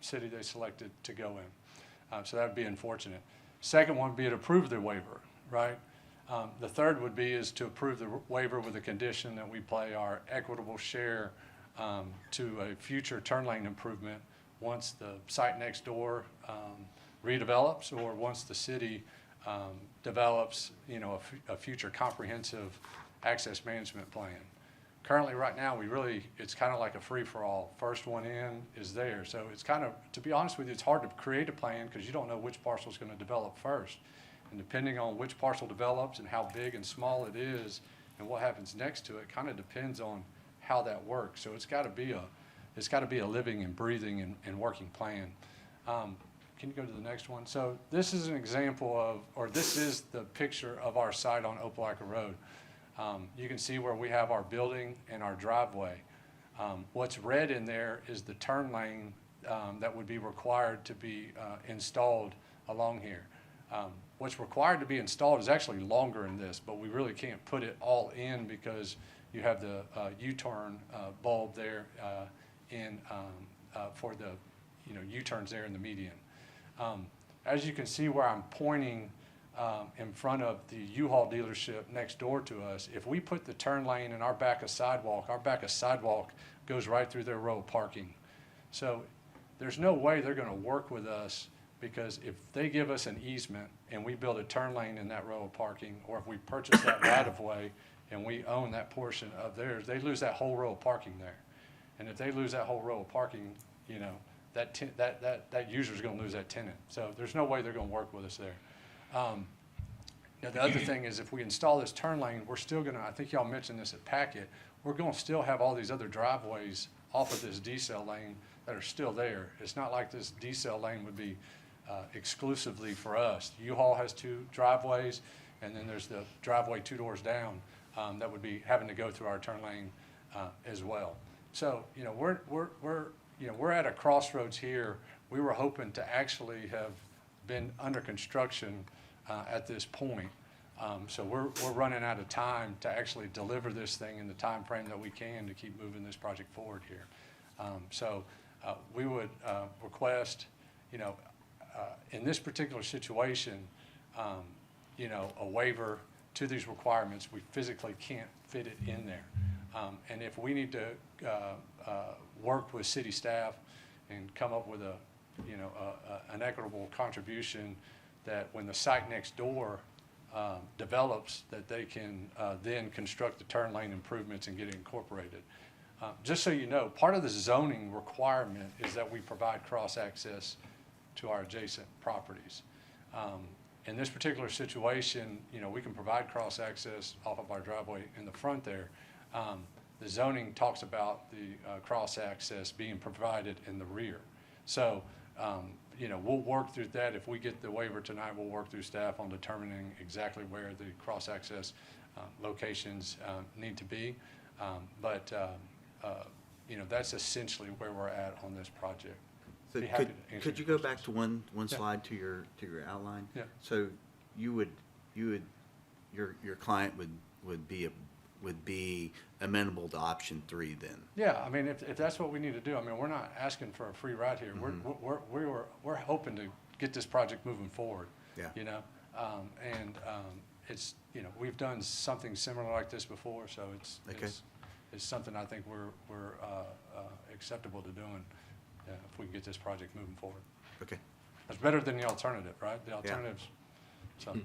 S13: city they selected to go in. So that would be unfortunate. Second one would be to approve the waiver, right? The third would be is to approve the waiver with the condition that we play our equitable share to a future turn lane improvement once the site next door redevelops or once the city develops, you know, a future comprehensive access management plan. Currently, right now, it's kind of like a free-for-all. First one in is there. So it's kind of, to be honest with you, it's hard to create a plan because you don't know which parcel is going to develop first. And depending on which parcel develops and how big and small it is and what happens next to it kind of depends on how that works. So it's got to be a living and breathing and working plan. Can you go to the next one? So this is an example of, or this is the picture of our site on Opelika Road. You can see where we have our building and our driveway. What's red in there is the turn lane that would be required to be installed along here. What's required to be installed is actually longer than this, but we really can't put it all in because you have the U-turn bulb there for the U-turns there in the median. As you can see where I'm pointing in front of the U-Haul dealership next door to us, if we put the turn lane in our back of sidewalk goes right through their row of parking. So there's no way they're going to work with us because if they give us an easement and we build a turn lane in that row of parking, or if we purchase that right-of-way and we own that portion of theirs, they lose that whole row of parking there. And if they lose that whole row of parking, you know, that user is going to lose that tenant. So there's no way they're going to work with us there. Now, the other thing is if we install this turn lane, we're still going to, I think y'all mentioned this at Packet, we're going to still have all these other driveways off of this decel lane that are still there. It's not like this decel lane would be exclusively for us. U-Haul has two driveways, and then there's the driveway 2 doors down that would be having to go through our turn lane as well. So, you know, we're at a crossroads here. We were hoping to actually have been under construction at this point. So we're running out of time to actually deliver this thing in the time frame that we can to keep moving this project forward here. So we would request, you know, in this particular situation, you know, a waiver to these requirements. We physically can't fit it in there. And if we need to work with city staff and come up with an equitable contribution that when the site next door develops, that they can then construct the turn lane improvements and get it incorporated. Just so you know, part of the zoning requirement is that we provide cross-access to our adjacent properties. In this particular situation, you know, we can provide cross-access off of our driveway in the front there. The zoning talks about the cross-access being provided in the rear. So, you know, we'll work through that. If we get the waiver tonight, we'll work through staff on determining exactly where the cross-access locations need to be. You know, that's essentially where we're at on this project.
S6: So
S13: Be happy
S6: could,
S13: to answer
S6: could you
S13: your
S6: go back to one
S13: Yeah.
S6: slide to your outline?
S13: Yeah.
S6: So your client would be amenable to option 3 then?
S13: Yeah, I mean, if that's what we need to do, I mean, we're not asking for a free ride here. We're hoping to get this project moving forward.
S6: Yeah.
S13: You know, it's, you know, we've done something similar like this before, so
S6: Okay.
S13: it's something I think we're acceptable to doing, if we can get this project moving forward.
S6: Okay.
S13: It's better than the alternative, right? The alternatives, so.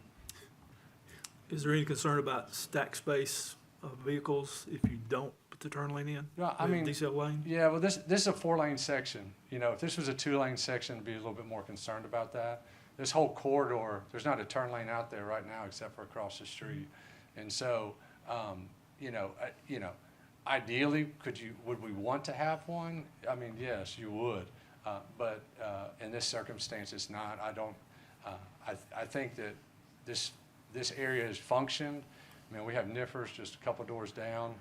S18: Is there any concern about stack space of vehicles if you don't put the turn lane in?
S13: Yeah, I
S18: with
S13: mean,
S18: decel lane?
S13: yeah, well, this is a 4-lane section. You know, if this was a 2-lane section, I'd be a little bit more concerned about that. This whole corridor, there's not a turn lane out there right now except for across the street. And so, you know, ideally, would we want to have one? I mean, yes, you would. But in this circumstance, it's not. I think that this area has functioned. I mean, we have NIFRs just a couple doors down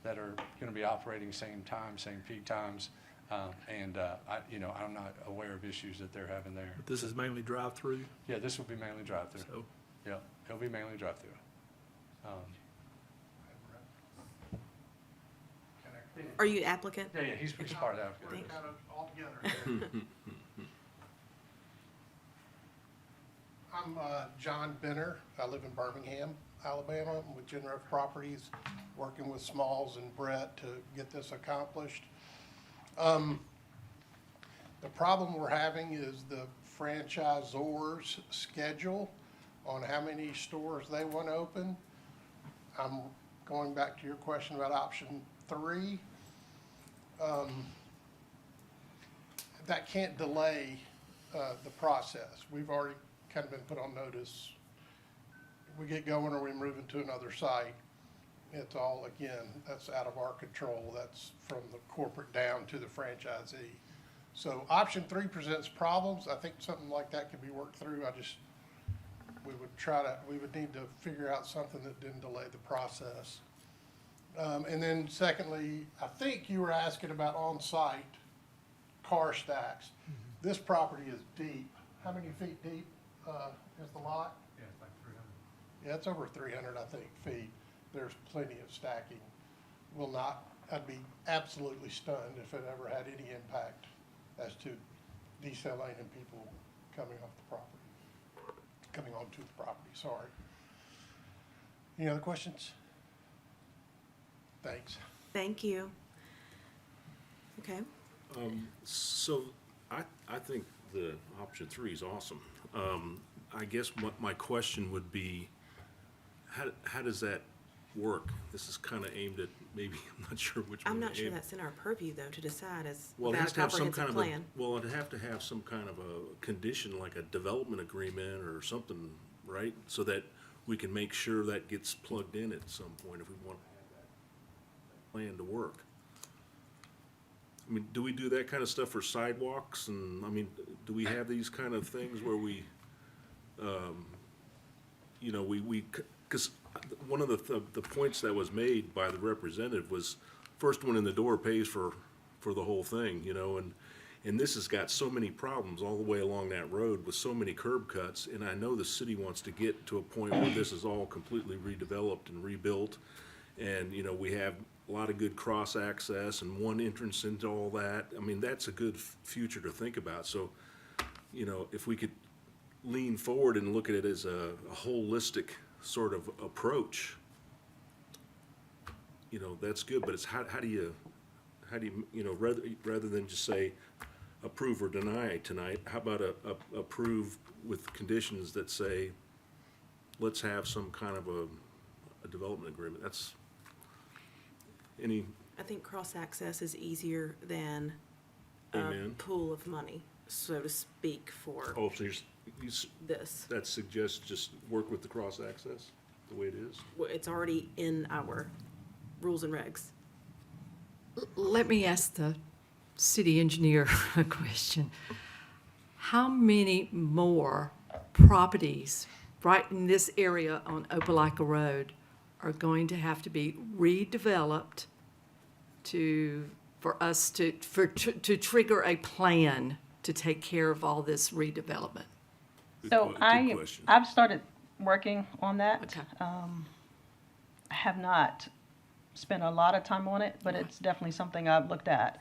S13: that are going to be operating same time, same peak times. You know, I'm not aware of issues that they're having there.
S18: But this is mainly drive-through?
S13: Yeah, this will be mainly drive-through.
S18: So,
S13: Yeah, it'll be mainly drive-through.
S1: Are you applicant?
S13: Yeah, he's part of that.
S1: Thanks.
S19: I'm John Benner. I live in Birmingham, Alabama. I'm with Genref Properties, working with Smalls and Brett to get this accomplished. The problem we're having is the franchisor's schedule on how many stores they want to open. I'm going back to your question about option 3. That can't delay the process. We've already kind of been put on notice. We get going or we move into another site. It's all, again, that's out of our control. That's from the corporate down to the franchisee. So option 3 presents problems. I think something like that could be worked through. We would need to figure out something that didn't delay the process. And then secondly, I think you were asking about on-site car stacks. This property is deep. How many feet deep is the lot?
S13: Yeah, it's like 300.
S19: Yeah, it's over 300, I think, feet. There's plenty of stacking. I'd be absolutely stunned if it ever had any impact as to decelerating and people coming onto the property, sorry. Any other questions? Thanks.
S1: Thank you. Okay.
S3: So I think the option 3 is awesome. I guess my question would be, how does that work? This is kind of aimed at, maybe, I'm not sure which one.
S1: I'm not
S3: to
S1: sure
S3: aim.
S1: that's in our purview, though, to decide as
S3: Well, it
S1: without
S3: has
S1: a
S3: to have some
S1: comprehensive
S3: kind of
S1: plan.
S3: well, it'd have to have some kind of a condition, like a development agreement or something, right? So that we can make sure that gets plugged in at some point if we want to have that plan to work. I mean, do we do that kind of stuff for sidewalks? And, I mean, do we have these kind of things where we, you know, because one of the points that was made by the representative was, first one in the door pays for the whole thing, you know, and this has got so many problems all the way along that road with so many curb cuts, and I know the city wants to get to a point where this is all completely redeveloped and rebuilt, and, you know, we have a lot of good cross-access and one entrance into all that. I mean, that's a good future to think about. So, you know, if we could lean forward and look at it as a holistic sort of approach, you know, that's good. But it's how do you, you know, rather than just say approve or deny tonight, how about approve with conditions that say, let's have some kind of a development agreement. That's any.
S1: I think cross-access is easier than a
S3: Amen.
S1: pool of money, so to speak, for
S3: Oh, so
S1: this.
S3: that suggests just work with the cross-access the way it is?
S1: Well, it's already in our rules and regs.
S5: Let me ask the city engineer a question. how many more properties right in this area on Opelika Road are going to have to be redeveloped for us to trigger a plan to take care of all this redevelopment?
S8: So I've started working on that.
S5: Okay.
S8: I have not spent a lot of time on it, but it's definitely something I've looked at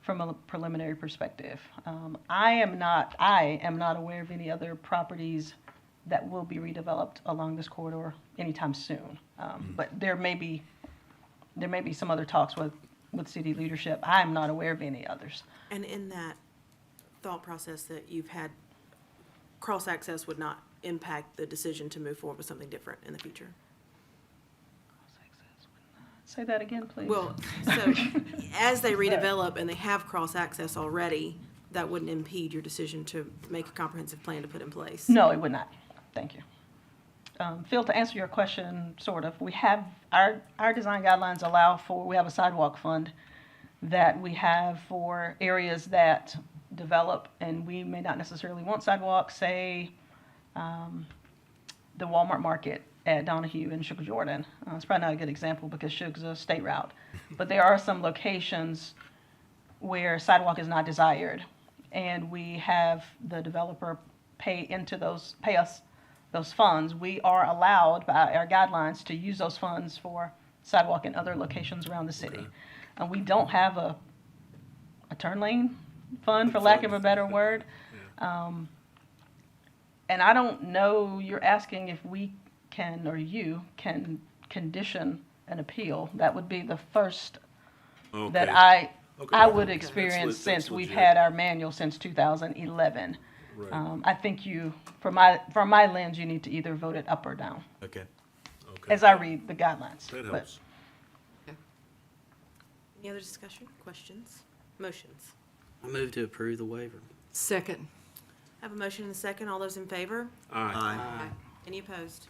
S8: from a preliminary perspective. I am not aware of any other properties that will be redeveloped along this corridor anytime soon. But there may be some other talks with city leadership. I'm not aware of any others.
S1: And in that thought process that you've had, cross-access would not impact the decision to move forward with something different in the future?
S8: Say that again, please.
S1: Well, so as they redevelop and they have cross-access already, that wouldn't impede your decision to make a comprehensive plan to put in place?
S8: No, it would not. Thank you. Phil, to answer your question, sort of, we have, our design guidelines allow for, we have a sidewalk fund that we have for areas that develop and we may not necessarily want sidewalks, say, the Walmart market at Donahue and Sugar Jordan. It's probably not a good example because Sugar's a state route. But there are some locations where sidewalk is not desired. And we have the developer pay us those funds. We are allowed by our guidelines to use those funds for sidewalk in other locations around the city. And we don't have a turn lane fund, for lack of a better word. And I don't know, you're asking if we can, or you can condition an appeal. That would be the first that I would experience since we've had our manual since 2011.
S3: Right.
S8: I think from my lens, you need to either vote it up or down,
S6: Okay.
S8: as I read the guidelines.
S3: That
S8: But
S3: helps.
S1: Any other discussion, questions, motions?
S7: I move to approve the waiver.
S5: Second.
S1: I have a motion and a second. All those in favor?
S3: Aye.
S7: Aye.
S1: Any opposed?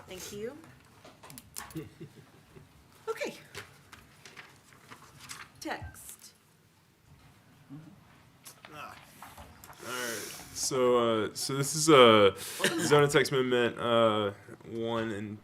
S1: Thank you. Okay. Text.
S4: So this is a zoning text amendment, 1 in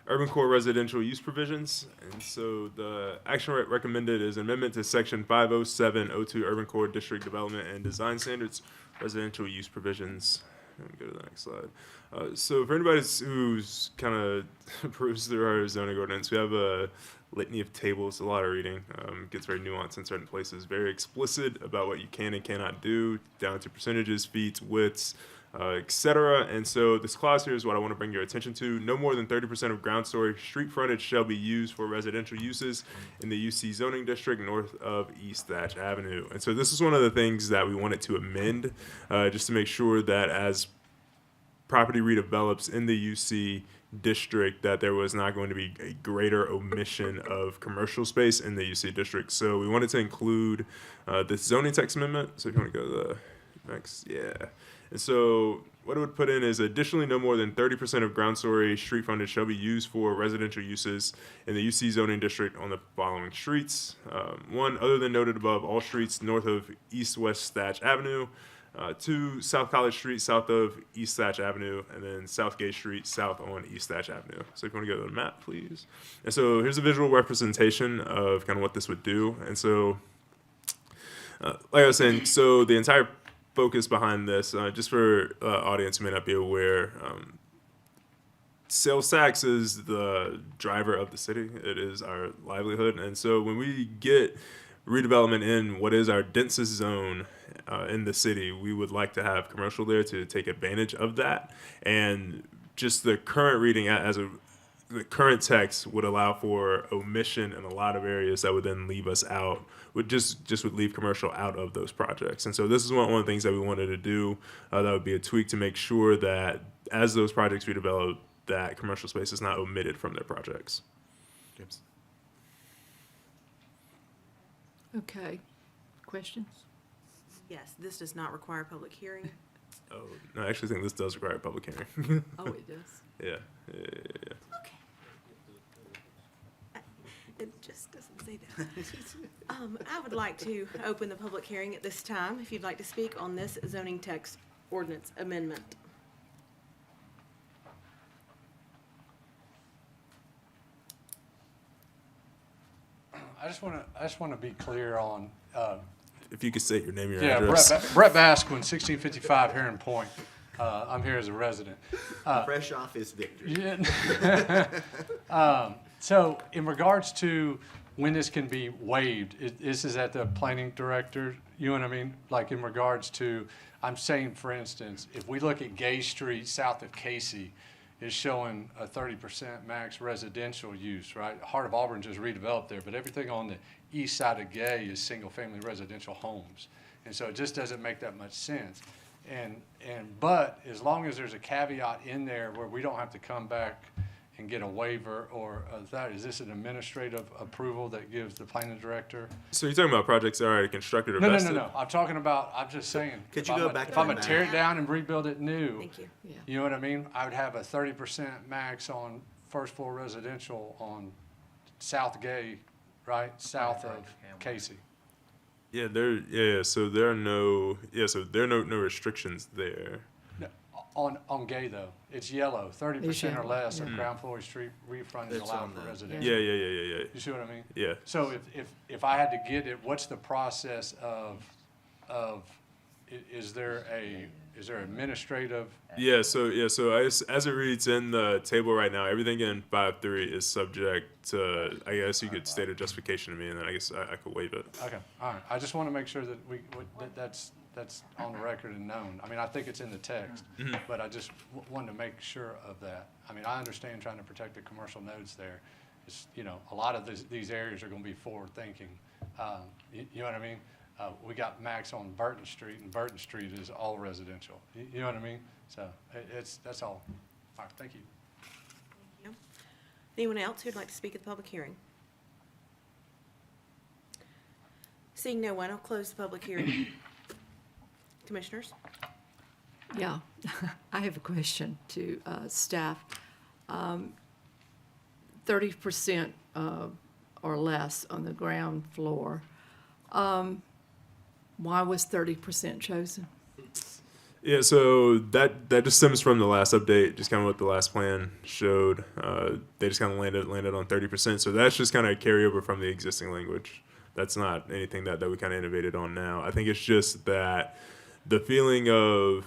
S4: urban core residential use provisions. And so the action recommended is amendment to section 50702 urban core district development and design standards, residential use provisions. Let me go to the next slide. So for anybody who's kind of perused through our zoning ordinance, we have a litany of tables, a lot of reading. Gets very nuanced in certain places, very explicit about what you can and cannot do, down to percentages, feet, widths, etc. And so this clause here is what I want to bring your attention to. No more than 30% of ground story street frontage shall be used for residential uses in the UC zoning district north of East Thatch Avenue. And so this is one of the things that we wanted to amend, just to make sure that as property redevelops in the UC district, that there was not going to be a greater omission of commercial space in the UC district. So we wanted to include this zoning text amendment. So if you want to go to the next, yeah. And so what it would put in is additionally no more than 30% of ground story street frontage shall be used for residential uses in the UC zoning district on the following streets. 1, other than noted above, all streets north of East-West Thatch Avenue. 2, South College Street, south of East Thatch Avenue, and then Southgate Street, south on East Thatch Avenue. So if you want to go to the map, please. And so here's a visual representation of kind of what this would do. And so, like I was saying, so the entire focus behind this, just for audience who may not be aware, sales tax is the driver of the city. It is our livelihood. And so when we get redevelopment in what is our densest zone in the city, we would like to have commercial there to take advantage of that. And just the current reading the current text would allow for omission in a lot of areas that would then leave us out, would leave commercial out of those projects. And so this is one of the things that we wanted to do. That would be a tweak to make sure that as those projects redevelop, that commercial space is not omitted from their projects. James.
S5: Okay. Questions?
S1: Yes, this does not require a public hearing.
S4: Oh, no, I actually think this does require a public hearing.
S5: Oh, it does?
S4: Yeah.
S1: It just doesn't say that. I would like to open the public hearing at this time, if you'd like to speak on this zoning text ordinance amendment.
S13: I just want to be clear on,
S4: If you could state your name and your
S13: yeah,
S4: address.
S13: Brett Basquin, 1655 Heron Point. I'm here as a resident.
S6: Fresh off his victory.
S13: Yeah. So in regards to when this can be waived, this is at the planning director, you know what I mean? Like in regards to, I'm saying, for instance, if we look at Gay Street south of Casey, is showing a 30% max residential use, right? Heart of Auburn just redeveloped there, but everything on the east side of Gay is single-family residential homes. And so it just doesn't make that much sense. But as long as there's a caveat in there where we don't have to come back and get a waiver or that, is this an administrative approval that gives the planning director?
S4: So you're talking about projects that are already constructed or
S13: No,
S4: vested?
S13: no. I'm talking about, I'm just saying.
S6: Could you go back
S13: If
S6: to
S13: I'm
S6: the
S13: gonna tear
S6: map?
S13: it down and rebuild it new.
S1: Thank you.
S5: Yeah.
S13: You know what I mean? I would have a 30% max on first floor residential on South Gay, right, south of Casey.
S4: Yeah, so there are no restrictions there.
S13: No, on Gay though, it's yellow, 30% or
S5: yellow,
S13: less
S5: yeah.
S13: of ground floor street refronting
S6: That's
S13: allowed
S6: on
S13: for
S6: the-
S13: residential.
S4: Yeah.
S13: You see what I mean?
S4: Yeah.
S13: So if I had to get it, what's the process of, is there administrative?
S4: Yeah, so as it reads in the table right now, everything in 5.3 is subject to, I guess you could state a justification to me, and then I guess I could waive it.
S13: Okay, all right. I just want to make sure that that's on the record and known. I mean, I think it's in the text, but I just wanted to make sure of that. I mean, I understand trying to protect the commercial nodes there. It's, you know, a lot of these areas are going to be forward-thinking. You know what I mean? We got max on Burton Street, and Burton Street is all residential. You know what I mean? So that's all. All right, thank you.
S1: Thank you. Anyone else who'd like to speak at the public hearing? Seeing no one, I'll close the public hearing. Commissioners?
S5: Yeah, I have a question to staff. 30% or less on the ground floor. Why was 30% chosen?
S4: Yeah, so that just stems from the last update, just kind of what the last plan showed. They just kind of landed on 30%, so that's just kind of a carryover from the existing language. That's not anything that we kind of innovated on now. I think it's just that the feeling of,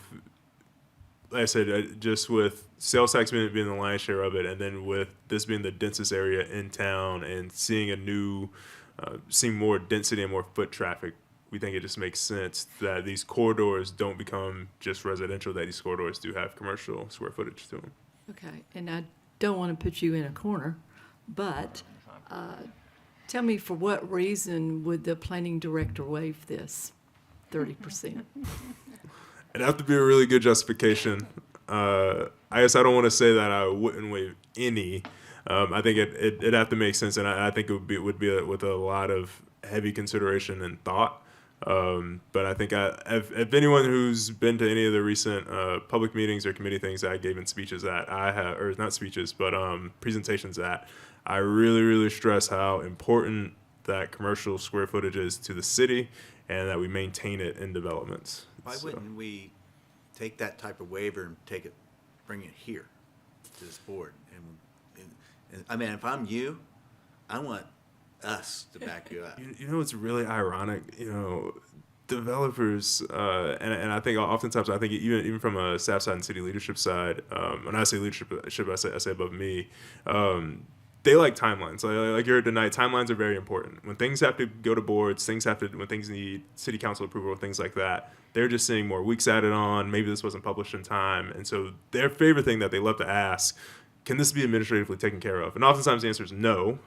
S4: like I said, just with sales tax being the lion's share of it, and then with this being the densest area in town and seeing seeing more density and more foot traffic, we think it just makes sense that these corridors don't become just residential, that these corridors do have commercial square footage to them.
S5: Okay, and I don't want to put you in a corner, but tell me, for what reason would the planning director waive this 30%?
S4: It'd have to be a really good justification. I guess I don't want to say that I wouldn't waive any. I think it'd have to make sense, and I think it would be with a lot of heavy consideration and thought. But I think if anyone who's been to any of the recent public meetings or committee things that I gave in speeches at, or not speeches, but presentations at, I really, really stress how important that commercial square footage is to the city and that we maintain it in developments.
S6: Why wouldn't we take that type of waiver and bring it here to this board? And I mean, if I'm you, I want us to back you up.
S4: You know, it's really ironic, developers, and I think oftentimes, I think even from a staff side and city leadership side, when I say leadership, I say above me, they like timelines. Like you heard tonight, timelines are very important. When things have to go to boards, when things need city council approval, things like that, they're just seeing more weeks added on. Maybe this wasn't published in time. And so their favorite thing that they love to ask, can this be administratively taken care of? And oftentimes the answer is no.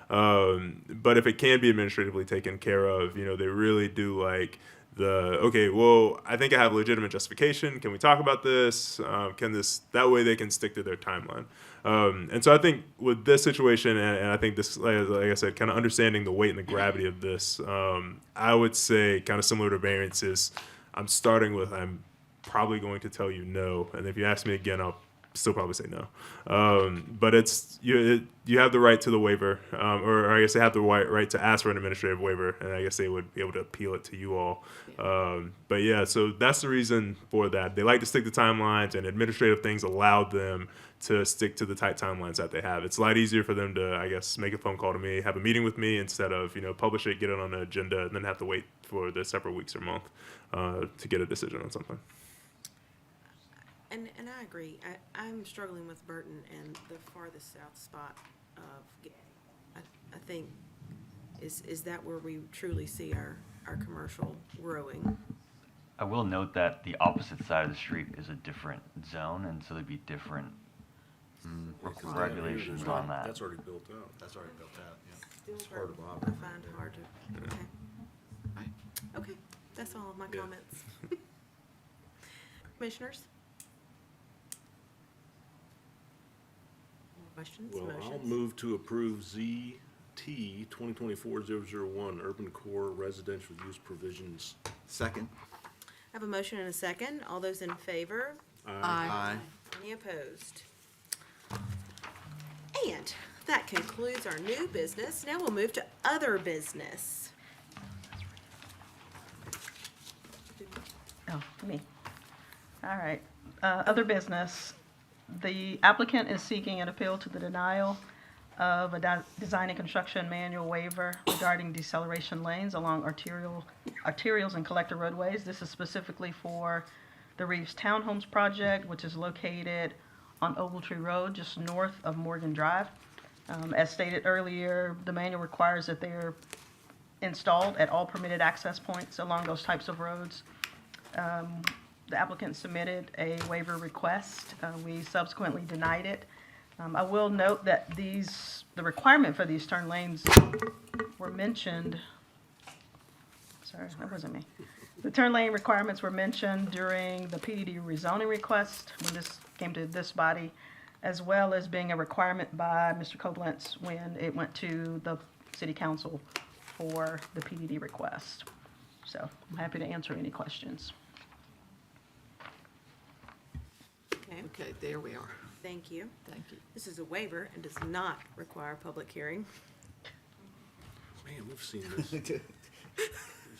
S4: But if it can be administratively taken care of, they really do like I think I have legitimate justification. Can we talk about this? That way they can stick to their timeline. And so I think with this situation, and I think this, like I said, kind of understanding the weight and the gravity of this, I would say kind of similar to variances, I'm starting with, I'm probably going to tell you no. And if you ask me again, I'll still probably say no. But you have the right to the waiver, or I guess they have the right to ask for an administrative waiver, and I guess they would be able to appeal it to you all. But yeah, so that's the reason for that. They like to stick to timelines, and administrative things allow them to stick to the tight timelines that they have. It's a lot easier for them to, I guess, make a phone call to me, have a meeting with me, instead of, publish it, get it on the agenda, and then have to wait for the several weeks or month to get a decision on something.
S1: And I agree. I'm struggling with Burton and the farthest south spot of, I think, is that where we truly see our commercial growing?
S20: I will note that the opposite side of the street is a different zone, and so there'd be different regulations on that.
S3: That's already built out.
S6: That's already built out, yeah.
S1: Still
S6: It's part of
S1: I
S6: Auburn.
S1: find hard to, okay. Okay, that's all of my
S3: Yeah.
S1: comments. Commissioners? More questions,
S3: Well,
S1: motions?
S3: I'll move to approve ZT 2024-001 Urban Core Residential Use Provisions.
S6: Second.
S1: I have a motion and a second. All those in favor?
S6: Aye.
S1: Any opposed? And that concludes our new business. Now we'll move to other business.
S8: Oh, me. All right. Other business. The applicant is seeking an appeal to the denial of a design and construction manual waiver regarding deceleration lanes along arterials and collector roadways. This is specifically for the Reeves Townhomes project, which is located on Ogletree Road, just north of Morgan Drive. As stated earlier, the manual requires that they're installed at all permitted access points along those types of roads. The applicant submitted a waiver request. We subsequently denied it. I will note that the requirement for these turn lanes were mentioned, sorry, that wasn't me. The turn lane requirements were mentioned during the PDD rezoning request when this came to this body, as well as being a requirement by Mr. Koblenz when it went to the city council for the PDD request. So I'm happy to answer any questions.
S1: Okay,
S5: Okay, there we are.
S1: thank you.
S5: Thank you.
S1: This is a waiver and does not require a public hearing.
S3: Man, we've seen this. We've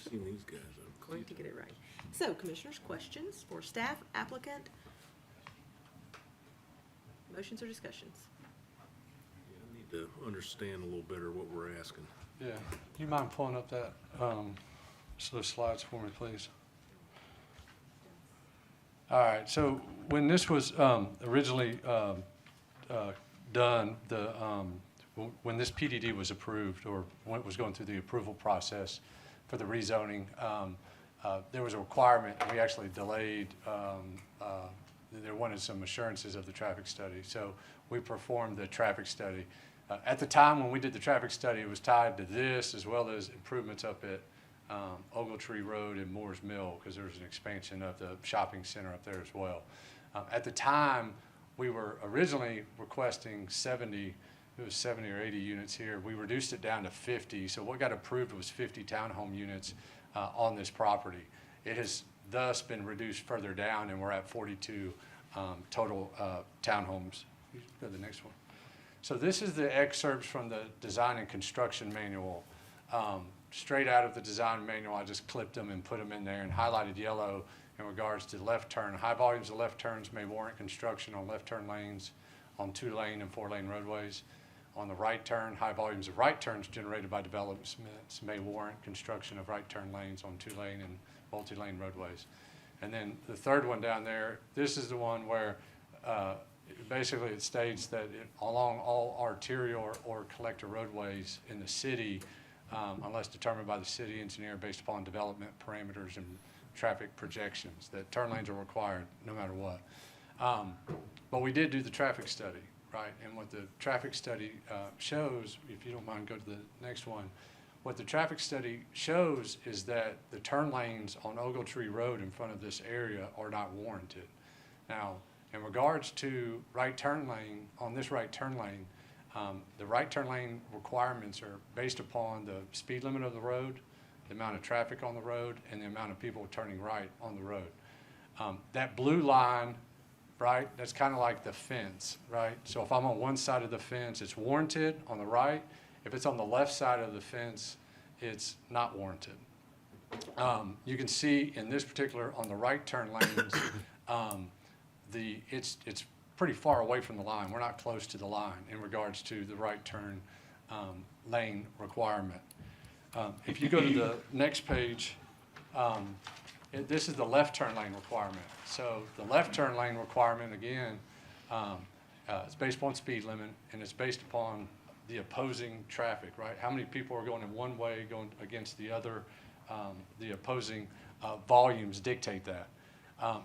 S3: seen these guys.
S1: Going to get it right. So, commissioners, questions for staff, applicant? Motions or discussions?
S3: I need to understand a little better what we're asking.
S13: Yeah, do you mind pulling up that, those slides for me, please? All right, so when this was originally done, when this PDD was approved, or when it was going through the approval process for the rezoning, there was a requirement, and we actually delayed, there wanted some assurances of the traffic study. So we performed the traffic study. At the time when we did the traffic study, it was tied to this as well as improvements up at Ogletree Road and Moore's Mill, because there was an expansion of the shopping center up there as well. At the time, we were originally requesting 70 or 80 units here. We reduced it down to 50, so what got approved was 50 townhome units on this property. It has thus been reduced further down, and we're at 42 total townhomes. You can go to the next one. So this is the excerpts from the design and construction manual. Straight out of the design manual, I just clipped them and put them in there and highlighted yellow in regards to left turn. High volumes of left turns may warrant construction on left turn lanes on 2-lane and 4-lane roadways. On the right turn, high volumes of right turns generated by developments may warrant construction of right turn lanes on 2-lane and multi-lane roadways. And then the third one down there, this is the one where basically it states that along all arterial or collector roadways in the city, unless determined by the city engineer based upon development parameters and traffic projections, that turn lanes are required no matter what. But we did do the traffic study, right? And what the traffic study shows, if you don't mind, go to the next one. What the traffic study shows is that the turn lanes on Ogletree Road in front of this area are not warranted. Now, in regards to right turn lane, on this right turn lane, the right turn lane requirements are based upon the speed limit of the road, the amount of traffic on the road, and the amount of people turning right on the road. That blue line right? That's kind of like the fence, right? So if I'm on one side of the fence, it's warranted on the right. If it's on the left side of the fence, it's not warranted. You can see in this particular, on the right turn lanes, it's pretty far away from the line. We're not close to the line in regards to the right turn lane requirement. If you go to the next page, this is the left turn lane requirement. So the left turn lane requirement, again, it's based upon speed limit, and it's based upon the opposing traffic, right? How many people are going in one way, going against the other? The opposing volumes dictate that.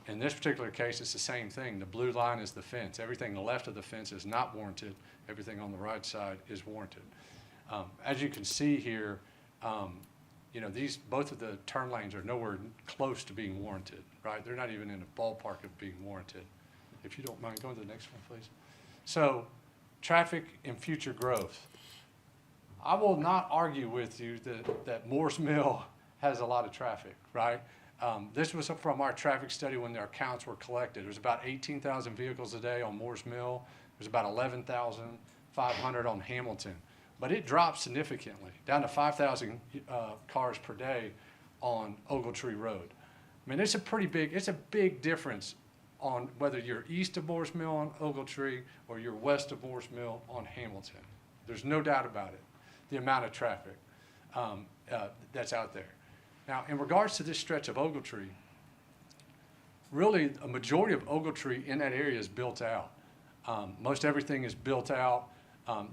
S13: In this particular case, it's the same thing. The blue line is the fence. Everything on the left of the fence is not warranted. Everything on the right side is warranted. As you can see here, you know, both of the turn lanes are nowhere close to being warranted, right? They're not even in the ballpark of being warranted. If you don't mind, going to the next one, please. So, traffic and future growth. I will not argue with you that Moore's Mill has a lot of traffic, right? This was from our traffic study when their counts were collected. There was about 18,000 vehicles a day on Moore's Mill. There's about 11,500 on Hamilton. But it dropped significantly, down to 5,000 cars per day on Ogletree Road. I mean, it's a big difference on whether you're east of Moore's Mill on Ogletree or you're west of Moore's Mill on Hamilton. There's no doubt about it, the amount of traffic that's out there. Now, in regards to this stretch of Ogletree, really a majority of Ogletree in that area is built out. Most everything is built out.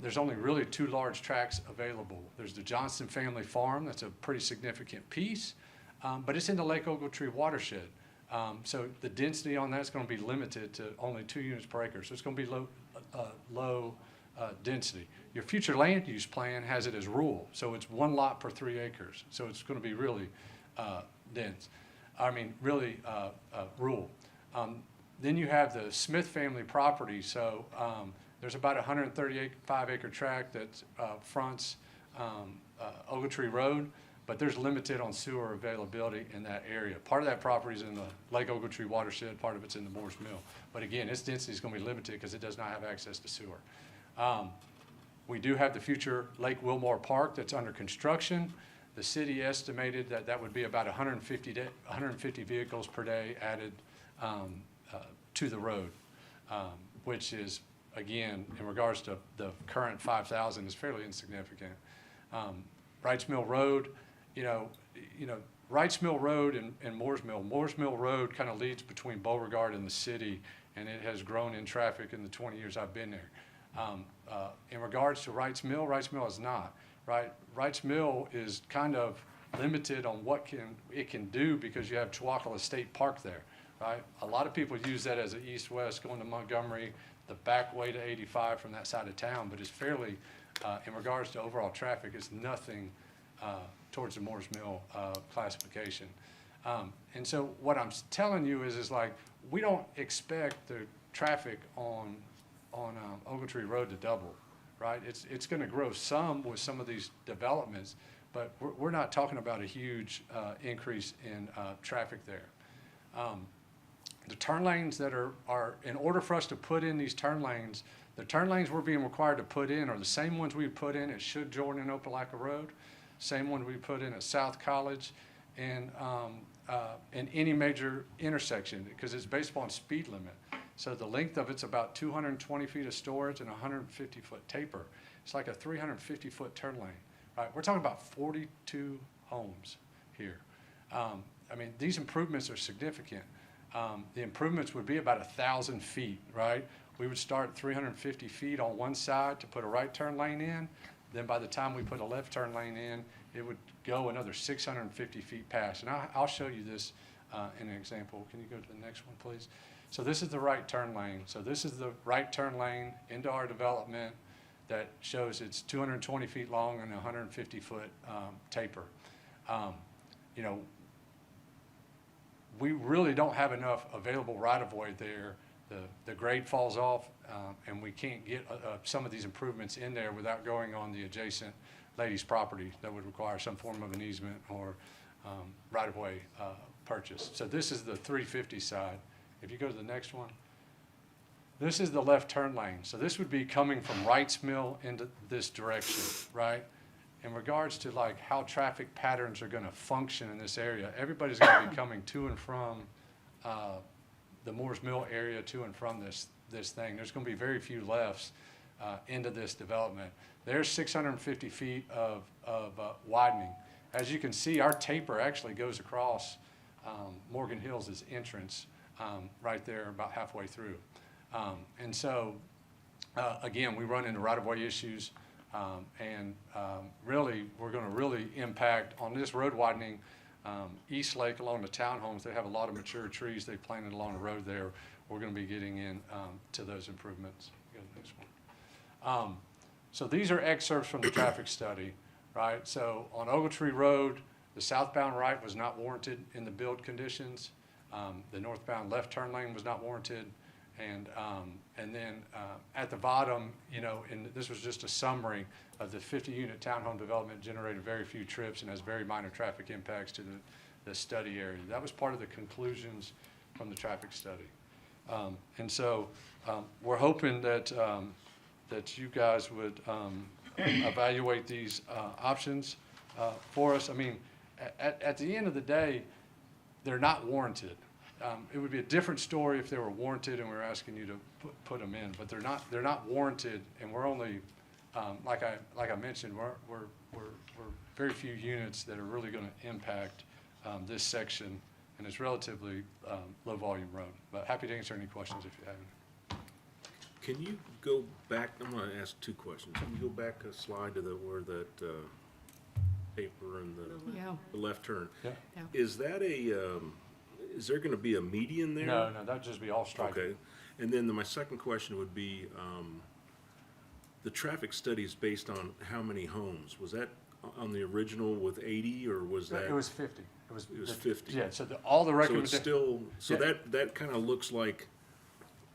S13: There's only really two large tracts available. There's the Johnston Family Farm, that's a pretty significant piece, but it's in the Lake Ogletree watershed. So the density on that's going to be limited to only 2 units per acre. So it's going to be low density. Your future land use plan has it as rural, so it's 1 lot per 3 acres. So it's going to be really dense. I mean, really rural. Then you have the Smith family property. So there's about a 135-acre tract that fronts Ogletree Road, but there's limited on sewer availability in that area. Part of that property is in the Lake Ogletree watershed, part of it's in the Moore's Mill. But again, its density is going to be limited because it does not have access to sewer. We do have the future Lake Wilmore Park that's under construction. The city estimated that that would be about 150 vehicles per day added to the road, which is, again, in regards to the current 5,000, is fairly insignificant. Wrights Mill Road, Wrights Mill Road and Moore's Mill. Moore's Mill Road kind of leads between Beauregard and the city, and it has grown in traffic in the 20 years I've been there. In regards to Wrights Mill is not, right? Wrights Mill is kind of limited on what it can do because you have Chewacla State Park there, right? A lot of people use that as an east-west going to Montgomery, the back way to 85 from that side of town, but it's fairly, in regards to overall traffic, it's nothing towards the Moore's Mill classification. And so what I'm telling you is like, we don't expect the traffic on Ogletree Road to double, right? It's going to grow some with some of these developments, but we're not talking about a huge increase in traffic there. The turn lanes that are, in order for us to put in these turn lanes, the turn lanes we're being required to put in are the same ones we put in at Shug Jordan and Opelika Road, same one we put in at South College, and in any major intersection, because it's based upon speed limit. So the length of it's about 220 feet of storage and a 150-foot taper. It's like a 350-foot turn lane, right? We're talking about 42 homes here. I mean, these improvements are significant. The improvements would be about 1,000 feet, right? We would start at 350 feet on one side to put a right turn lane in. Then by the time we put a left turn lane in, it would go another 650 feet past. And I'll show you this in an example. Can you go to the next one, please? So this is the right turn lane. So this is the right turn lane into our development that shows it's 220 feet long and a 150-foot taper. We really don't have enough available right-of-way there. The grade falls off, and we can't get some of these improvements in there without going on the adjacent lady's property. That would require some form of an easement or right-of-way purchase. So this is the 350 side. If you go to the next one, This is the left turn lane. So this would be coming from Wrights Mill into this direction, right? In regards to like how traffic patterns are going to function in this area, everybody's going to be coming to and from the Moores Mill area, to and from this thing. There's going to be very few lefts into this development. There's 650 feet of widening. As you can see, our taper actually goes across Morgan Hills' entrance right there about halfway through. And so, again, we run into right-of-way issues, and really, we're going to really impact on this road widening. East Lake along the townhomes, they have a lot of mature trees they planted along the road there. We're going to be getting in to those improvements. Go to the next one. So these are excerpts from the traffic study, right? So on Ogletree Road, the southbound right was not warranted in the build conditions. The northbound left turn lane was not warranted. And then at the bottom, you know, and this was just a summary of the 50-unit townhome development generated very few trips and has very minor traffic impacts to the study area. That was part of the conclusions from the traffic study. And so we're hoping that that you guys would evaluate these options for us. I mean, at the end of the day, they're not warranted. It would be a different story if they were warranted and we were asking you to put them in, but they're not warranted, and we're only like I mentioned, we're very few units that are really going to impact this section, and it's relatively low volume road. But happy to answer any questions if you have any.
S3: Can you go back, I'm gonna ask two questions. Can you go back a slide to where that paper and the left turn?
S13: Yeah.
S3: Is that is there gonna be a median there?
S13: No, that'd just be all striping.
S3: Okay. And then my second question would be, the traffic study is based on how many homes? Was that on the original with 80, or was that?
S13: It was 50. It was
S3: 50.
S13: Yeah, so all the recommendations.
S3: So it's still, that kind of looks like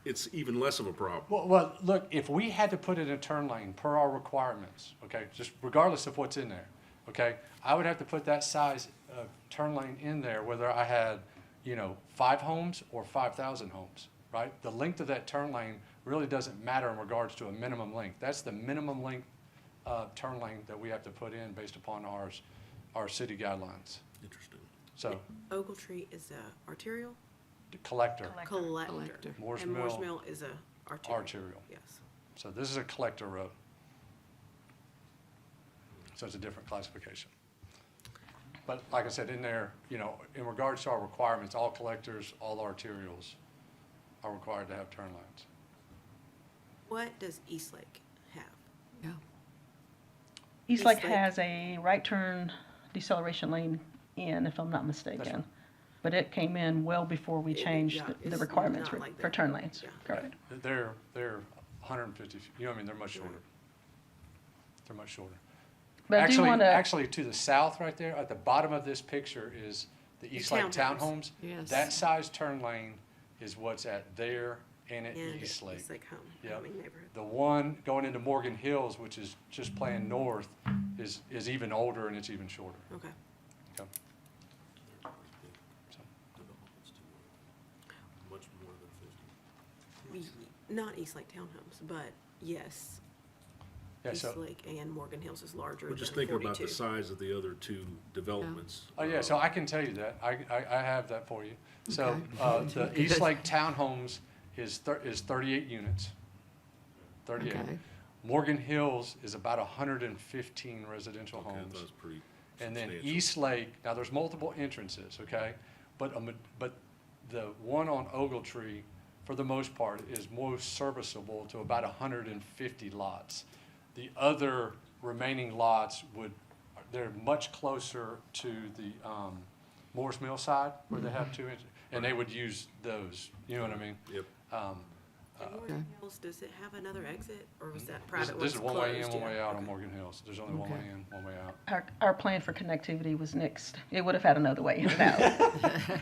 S3: it's even less of a problem.
S13: Well, look, if we had to put it in a turn lane per our requirements, okay, just regardless of what's in there, okay, I would have to put that size turn lane in there whether I had, 5 homes or 5,000 homes, right? The length of that turn lane really doesn't matter in regards to a minimum length. That's the minimum length turn lane that we have to put in based upon our city guidelines.
S3: Interesting.
S13: So,
S1: Ogletree is a arterial?
S13: collector.
S1: Collector.
S13: Morse
S1: And Morse
S13: Mill,
S1: Mill is a arterial.
S13: arterial.
S1: Yes.
S13: So this is a collector road. So it's a different classification. But like I said, in there, in regards to our requirements, all collectors, all arterials are required to have turn lanes.
S1: What does Eastlake have?
S5: Yeah.
S8: Eastlake
S1: Eastlake.
S8: has a right turn deceleration lane in, if I'm not mistaken. But it came in well before we changed the
S1: it's
S8: requirements
S1: not like
S8: for
S1: that.
S8: turn lanes.
S1: Yeah.
S8: Correct.
S13: They're 150, they're much shorter. They're much shorter.
S8: But I do want to.
S13: Actually, to the south right there, at the bottom of this picture is the Eastlake
S1: townhomes.
S13: townhomes.
S5: Yes.
S13: That size turn lane is what's at there and at
S1: And
S13: Eastlake.
S1: Eastlake home,
S13: Yep.
S1: homing neighborhood.
S13: The one going into Morgan Hills, which is just playing north, is even older and it's even shorter.
S1: Okay.
S13: Okay.
S3: Much more than 50.
S1: Not Eastlake townhomes, but yes,
S13: Yeah, so,
S1: Eastlake and Morgan Hills is larger
S3: We're
S1: than
S3: just thinking about the
S1: 42.
S3: size of the other two developments.
S13: oh yeah, so I can tell you that. I have that for you. So,
S5: Okay.
S13: the Eastlake townhomes is 38 units. 38.
S5: Okay.
S13: Morgan Hills is about 115 residential
S3: Okay,
S13: homes.
S3: that was pretty
S13: And then
S3: substantial.
S13: Eastlake, now there's multiple entrances, okay? But the one on Ogletree, for the most part, is most serviceable to about 150 lots. The other remaining lots they're much closer to the Morse Mill side where they have 2 entrances, and they would use those, you know what I mean?
S3: Yep.
S1: And Morgan Hills, does it have another exit, or was that
S13: This
S1: private
S13: this is
S1: one's
S13: one way in,
S1: closed?
S13: one
S1: Yeah,
S13: way out on
S1: okay.
S13: Morgan Hills. There's only one way in, one way out.
S8: Our plan for connectivity was nixed. It would have had another way in and out.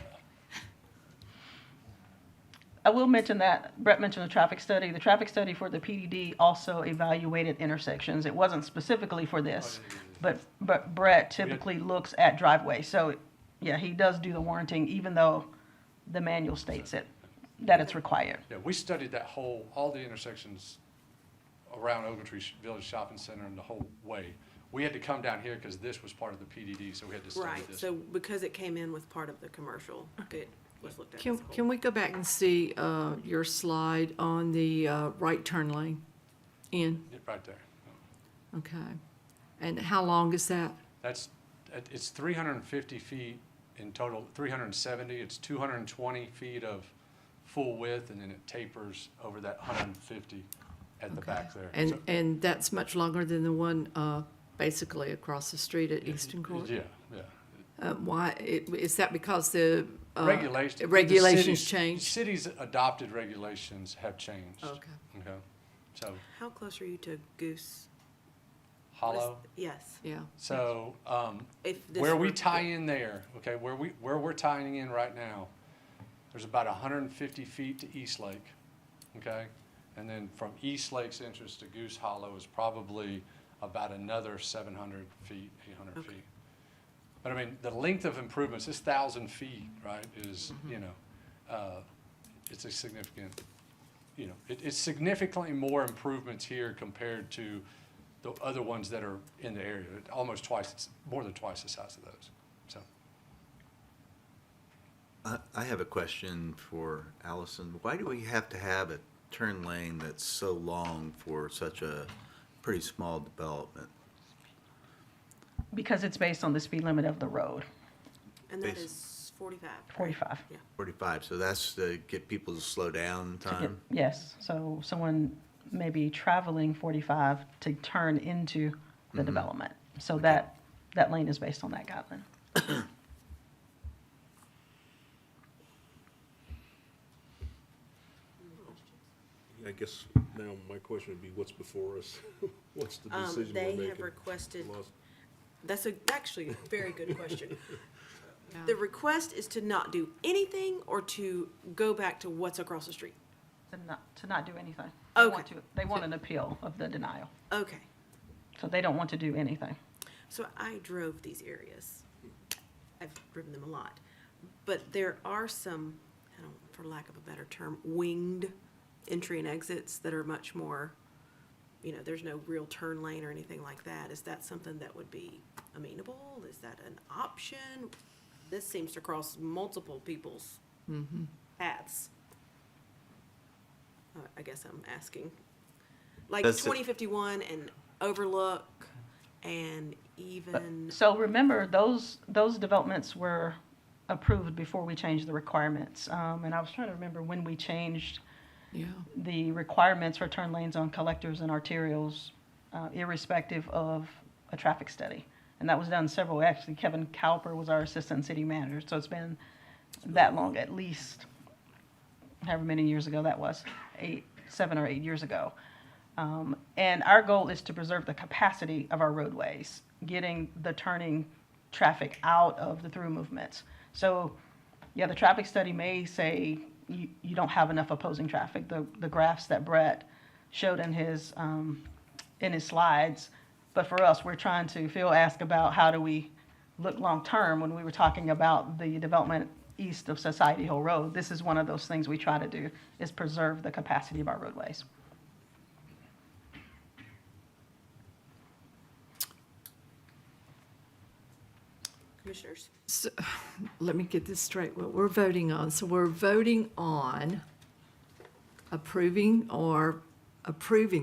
S8: I will mention that Brett mentioned the traffic study. The traffic study for the PDD also evaluated intersections. It wasn't specifically for this, but Brett typically looks at driveways. So, yeah, he does do the warranting, even though the manual states it. that it's required.
S13: Yeah, we studied that all the intersections around Ogletree Village Shopping Center and the whole way. We had to come down here because this was part of the PDD, so we had to study
S1: Right,
S13: this.
S1: so because it came in with part of the commercial, it was looked at as a
S5: Can,
S1: whole.
S5: can we go back and see your slide on the right turn lane in?
S13: Right there.
S5: Okay. And how long is that?
S13: It's 350 feet in total, 370. It's 220 feet of full width, and then it tapers over that 150 at the back there. So-
S5: And that's much longer than the one basically across the street at Easton Court?
S13: Yeah, yeah.
S5: Why, is that because the
S13: Regulations
S5: regulations changed?
S13: Cities' adopted regulations have changed.
S5: Okay.
S13: Okay, so
S1: How close are you to Goose?
S13: Hollow.
S1: Yes.
S5: Yeah.
S13: So,
S1: If this
S13: where we
S1: were-
S13: tie in there, okay, where we're tying in right now, there's about 150 feet to East Lake, okay? And then from East Lake's entrance to Goose Hollow is probably about another 700 feet, 800 feet. But I mean, the length of improvements, this 1,000 feet, right, is, you know, it's a significant, you know, it's significantly more improvements here compared to the other ones that are in the area. Almost twice, it's more than twice the size of those, so.
S6: I have a question for Allison. Why do we have to have a turn lane that's so long for such a pretty small development?
S8: Because it's based on the speed limit of the road,
S1: And that
S6: Basi-
S1: is 45.
S8: 45.
S1: Yeah.
S6: 45, so that's to get people to slow down
S8: To get-
S6: time?
S8: Yes, so someone may be traveling 45 to turn into the development. So that lane is based on that guideline.
S3: I guess now my question would be, what's before us? What's the decision we're
S1: They
S3: making?
S1: have requested,
S3: Lost-
S1: that's actually a very good question. The request is to not do anything or to go back to what's across the street?
S8: To not do anything.
S1: Okay.
S8: They want an appeal of the denial.
S1: Okay.
S8: So they don't want to do anything.
S1: So I drove these areas. I've driven them a lot. But there are some, I don't, for lack of a better term, winged entry and exits that are much more, you know, there's no real turn lane or anything like that. Is that something that would be amenable? Is that an option? This seems to cross multiple people's paths. I guess I'm asking. Like
S6: That's it.
S1: 2051 and Overlook and even,
S8: So remember, those developments were approved before we changed the requirements. And I was trying to remember when we changed the requirements for turn lanes on collectors and arterials, irrespective of a traffic study. And that was done actually, Kevin Cowper was our assistant city manager, so it's been that long, at least however many years ago that was, 7 or 8 years ago. And our goal is to preserve the capacity of our roadways, getting the turning traffic out of the through movements. So, yeah, the traffic study may say you don't have enough opposing traffic. The graphs that Brett showed in his slides. But for us, we're trying to, Phil asked about how do we look long-term when we were talking about the development east of Society Hill Road. This is one of those things we try to do, is preserve the capacity of our roadways.
S1: commissioners?
S5: So, let me get this straight, what we're voting on. So we're voting on approving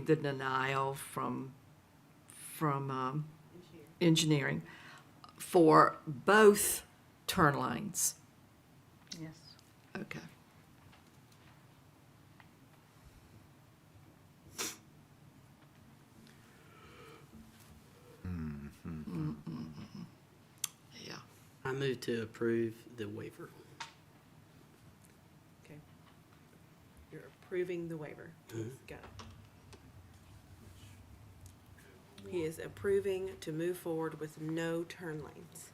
S5: the denial from engineering for both turn lanes.
S8: Yes.
S5: Okay. Yeah.
S7: I move to approve the waiver.
S1: Okay. You're approving the waiver. Got it. He is approving to move forward with no turn lanes.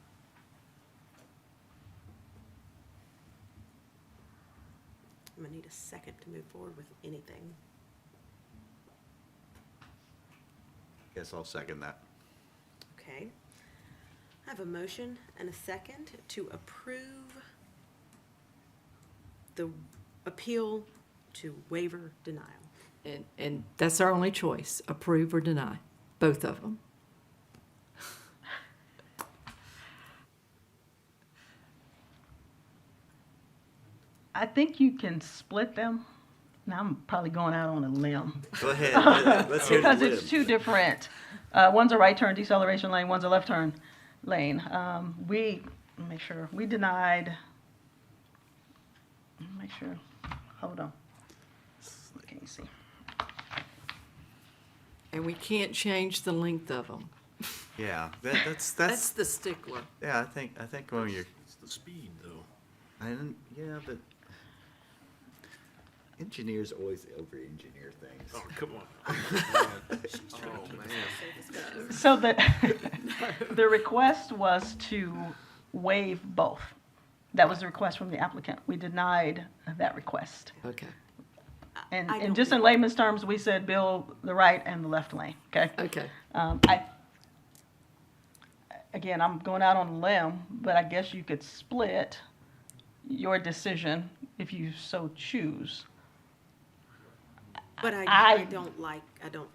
S1: I'm gonna need a second to move forward with anything.
S6: Guess I'll second that.
S1: Okay. I have a motion and a second to approve the appeal to waiver denial.
S5: And that's our only choice, approve or deny, both of them.
S8: I think you can split them. Now, I'm probably going out on a limb.
S6: Go ahead. Let's hear the
S8: Because
S6: limb.
S8: it's two different, one's a right turn deceleration lane, one's a left turn lane. Let me make sure, we denied, let me make sure, hold on. Let me see.
S5: And we can't change the length of them.
S6: Yeah,
S5: That's
S6: that's,
S5: the stickler.
S6: yeah, I think when you're,
S3: It's the speed, though.
S6: yeah, but engineers always over-engineer things.
S3: Oh, come on.
S8: So the request was to waive both. That was the request from the applicant. We denied that request.
S5: Okay.
S8: And,
S1: I
S8: and
S1: don't
S8: just in
S1: think-
S8: layman's terms, we said build the right and the left lane, okay?
S5: Okay.
S8: Again, I'm going out on a limb, but I guess you could split your decision if you so choose.
S1: But I
S8: I
S1: don't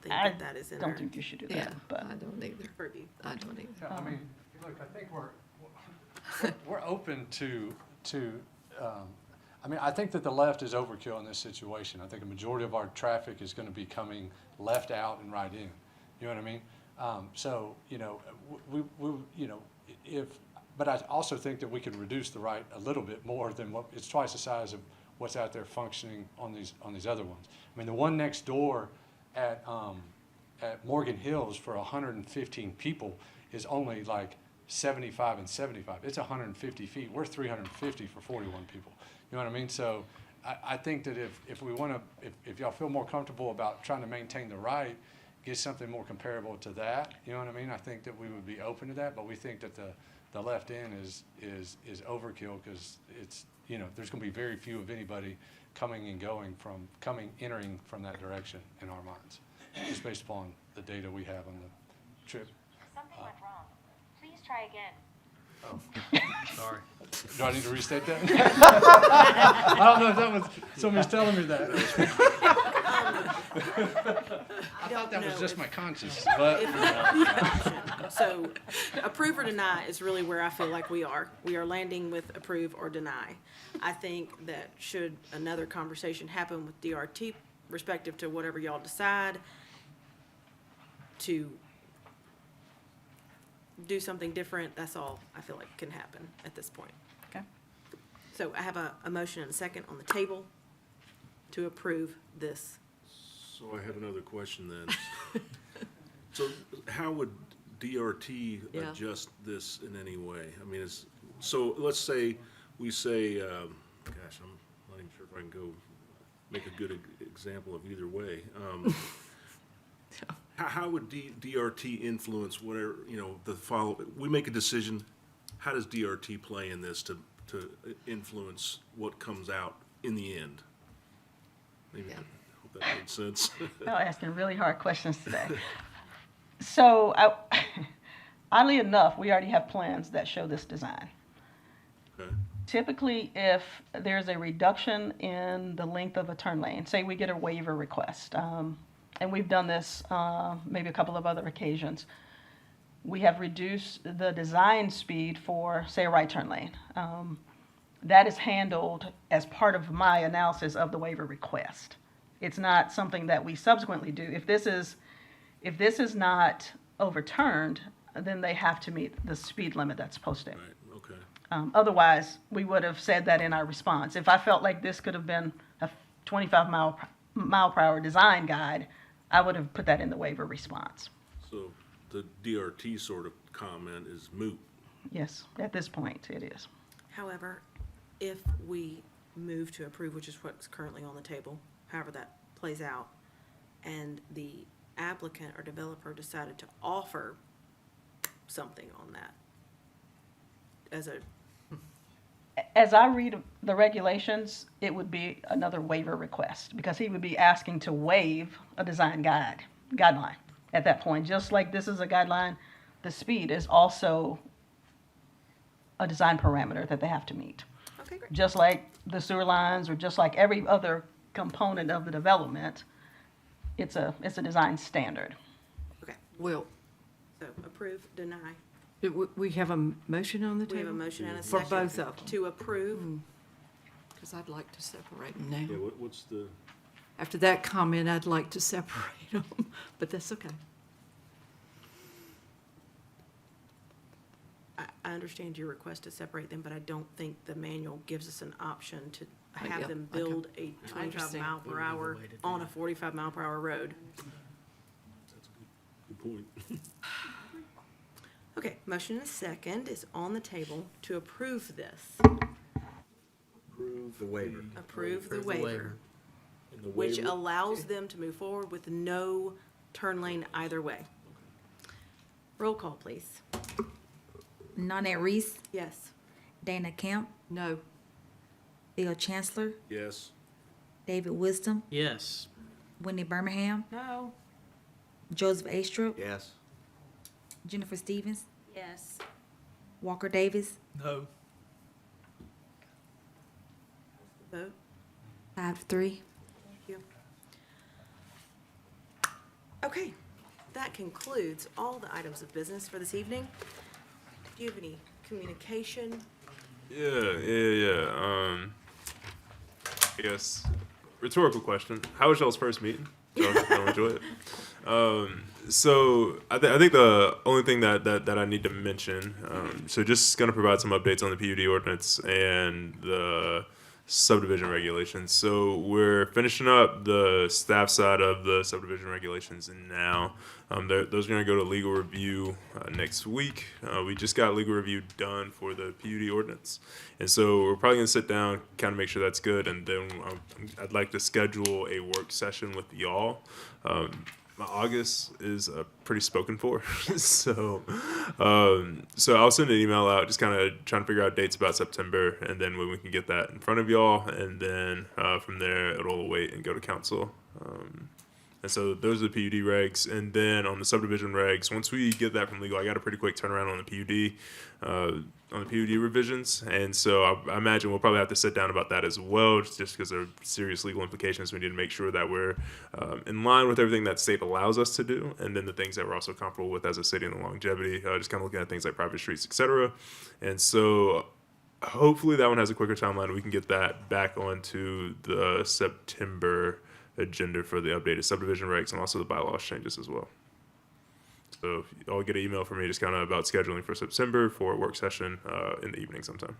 S1: think
S8: I
S1: that is in
S8: don't
S1: our
S8: think you should do
S5: Yeah,
S8: that, but.
S5: I don't either.
S1: purview.
S5: I don't either.
S13: Yeah, I mean, look, I think we're open to, I mean, I think that the left is overkill in this situation. I think a majority of our traffic is gonna be coming left out and right in. You know what I mean? So, you know, we, you know, but I also think that we can reduce the right a little bit more than it's twice the size of what's out there functioning on these other ones. I mean, the one next door at Morgan Hills for 115 people is only like 75 and 75. It's 150 feet. We're 350 for 41 people. You know what I mean? So I think that if we want to, if y'all feel more comfortable about trying to maintain the right, get something more comparable to that, you know what I mean? I think that we would be open to that, but we think that the left end is overkill because it's, you know, there's going to be very few of anybody entering from that direction in our minds, just based upon the data we have on the trip.
S21: Something went wrong. Please try again.
S13: Oh,
S3: Sorry.
S13: do I need to restate that? I don't know if that was, somebody's telling me that. I thought that was just my conscience, but.
S1: So approve or deny is really where I feel like we are. We are landing with approve or deny. I think that should another conversation happen with DRT respective to whatever y'all decide to do something different, that's all I feel like can happen at this point.
S8: Okay.
S1: So I have a motion and a second on the table to approve this.
S3: So I have another question then. So how would DRT
S5: Yeah.
S3: adjust this in any way? I mean, so let's say, we say, gosh, I'm not even sure if I can go make a good example of either way. How would DRT influence whatever, you know, we make a decision, how does DRT play in this to influence what comes out in the end? Maybe, I hope that made sense.
S8: Y'all asking really hard questions today. So, oddly enough, we already have plans that show this design.
S3: Okay.
S8: Typically, if there's a reduction in the length of a turn lane, say we get a waiver request, and we've done this maybe a couple of other occasions, we have reduced the design speed for, say, a right turn lane. That is handled as part of my analysis of the waiver request. It's not something that we subsequently do. If this is not overturned, then they have to meet the speed limit that's posted.
S3: Right, okay.
S8: Otherwise, we would have said that in our response. If I felt like this could have been a 25 mile per hour design guide, I would have put that in the waiver response.
S3: So the DRT sort of comment is moot.
S8: Yes, at this point, it is.
S1: However, if we move to approve, which is what's currently on the table, however that plays out, and the applicant or developer decided to offer something on that
S8: As I read the regulations, it would be another waiver request because he would be asking to waive a design guideline at that point. Just like this is a guideline, the speed is also a design parameter that they have to meet.
S1: Okay, great.
S8: just like the sewer lines or just like every other component of the development. It's a design standard.
S1: Okay,
S5: Well,
S1: so approve, deny.
S5: we have a motion on the
S1: We have a
S5: table?
S1: motion and a
S5: For
S1: second.
S5: both of them?
S1: To approve.
S5: Because I'd like to separate them
S3: Yeah,
S5: now.
S3: what's the,
S5: After that comment, I'd like to separate them, but that's okay.
S1: I understand your request to separate them, but I don't think the manual gives us an option to
S5: Yeah,
S1: have them
S5: okay.
S1: build a
S5: I
S1: 25
S5: understand.
S1: mile per hour on a 45 mile per hour road.
S3: that's a good point.
S1: Okay, motion and a second is on the table to approve this.
S3: Approve
S6: The waiver.
S1: Approve the
S7: Approve the
S1: waiver,
S7: waiver.
S3: And the
S1: which
S3: waiver-
S1: allows them to move forward with no turn lane either way. Roll call, please.
S2: Nanette Reese,
S1: Yes.
S2: Dana Camp,
S5: No,
S2: Bill Chancellor,
S3: Yes.
S2: David Wisdom,
S7: Yes.
S2: Wendy Birmingham,
S1: No.
S2: Joseph Astrup,
S6: Yes.
S2: Jennifer Stevens,
S1: Yes.
S2: Walker Davis,
S18: No.
S1: Vote.
S2: 5-3.
S1: Thank you. Okay, that concludes all the items of business for this evening. Do you have any communication?
S4: Yeah. I guess rhetorical question: how was y'all's first meeting? Y'all enjoy it? So I think the only thing that I need to mention, so just gonna provide some updates on the PUD ordinance and the subdivision regulations. So we're finishing up the staff side of the subdivision regulations now. Those are going to go to legal review next week. We just got legal review done for the PUD ordinance. And so we're probably going to sit down, kind of make sure that's good. And then I'd like to schedule a work session with y'all. My August is pretty spoken for, so I'll send an email out, just kind of trying to figure out dates about September, and then when we can get that in front of y'all, and then from there it'll await and go to council. And so those are the PUD regs, and then on the subdivision regs, once we get that from legal, I got a pretty quick turnaround on the PUD revisions, and so I imagine we'll probably have to sit down about that as well, just because there are serious legal implications. We need to make sure that we're in line with everything that state allows us to do, and then the things that we're also comfortable with as a city and the longevity, just kind of looking at things like private streets, et cetera. And so hopefully that one has a quicker timeline. We can get that back onto the September agenda for the updated subdivision regs and also the bylaws changes as well. So if y'all get an email from me just kind of about scheduling for September for a work session in the evening sometime.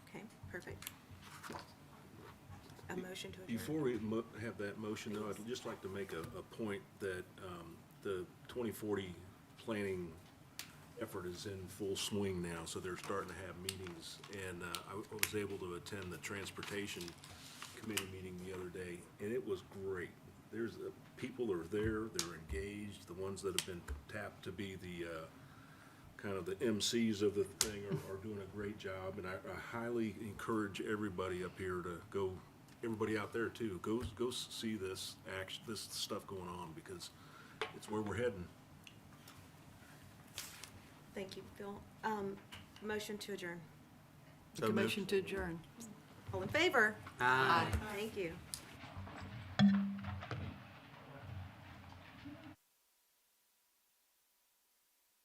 S1: Okay, perfect. A motion to adjourn.
S3: Before we have that motion, though, I'd just like to make a point that the 2040 planning effort is in full swing now, so they're starting to have meetings. And I was able to attend the transportation committee meeting the other day, and it was great. There's people are there, they're engaged. The ones that have been tapped to be the kind of the MCs of the thing are doing a great job, and I highly encourage everybody up here to go. Everybody out there too, go see this stuff going on, because it's where we're heading.
S1: Thank you, Phil. Motion to adjourn.
S6: So moved.
S5: motion to adjourn.
S1: All in favor?
S7: Aye.
S1: Thank you.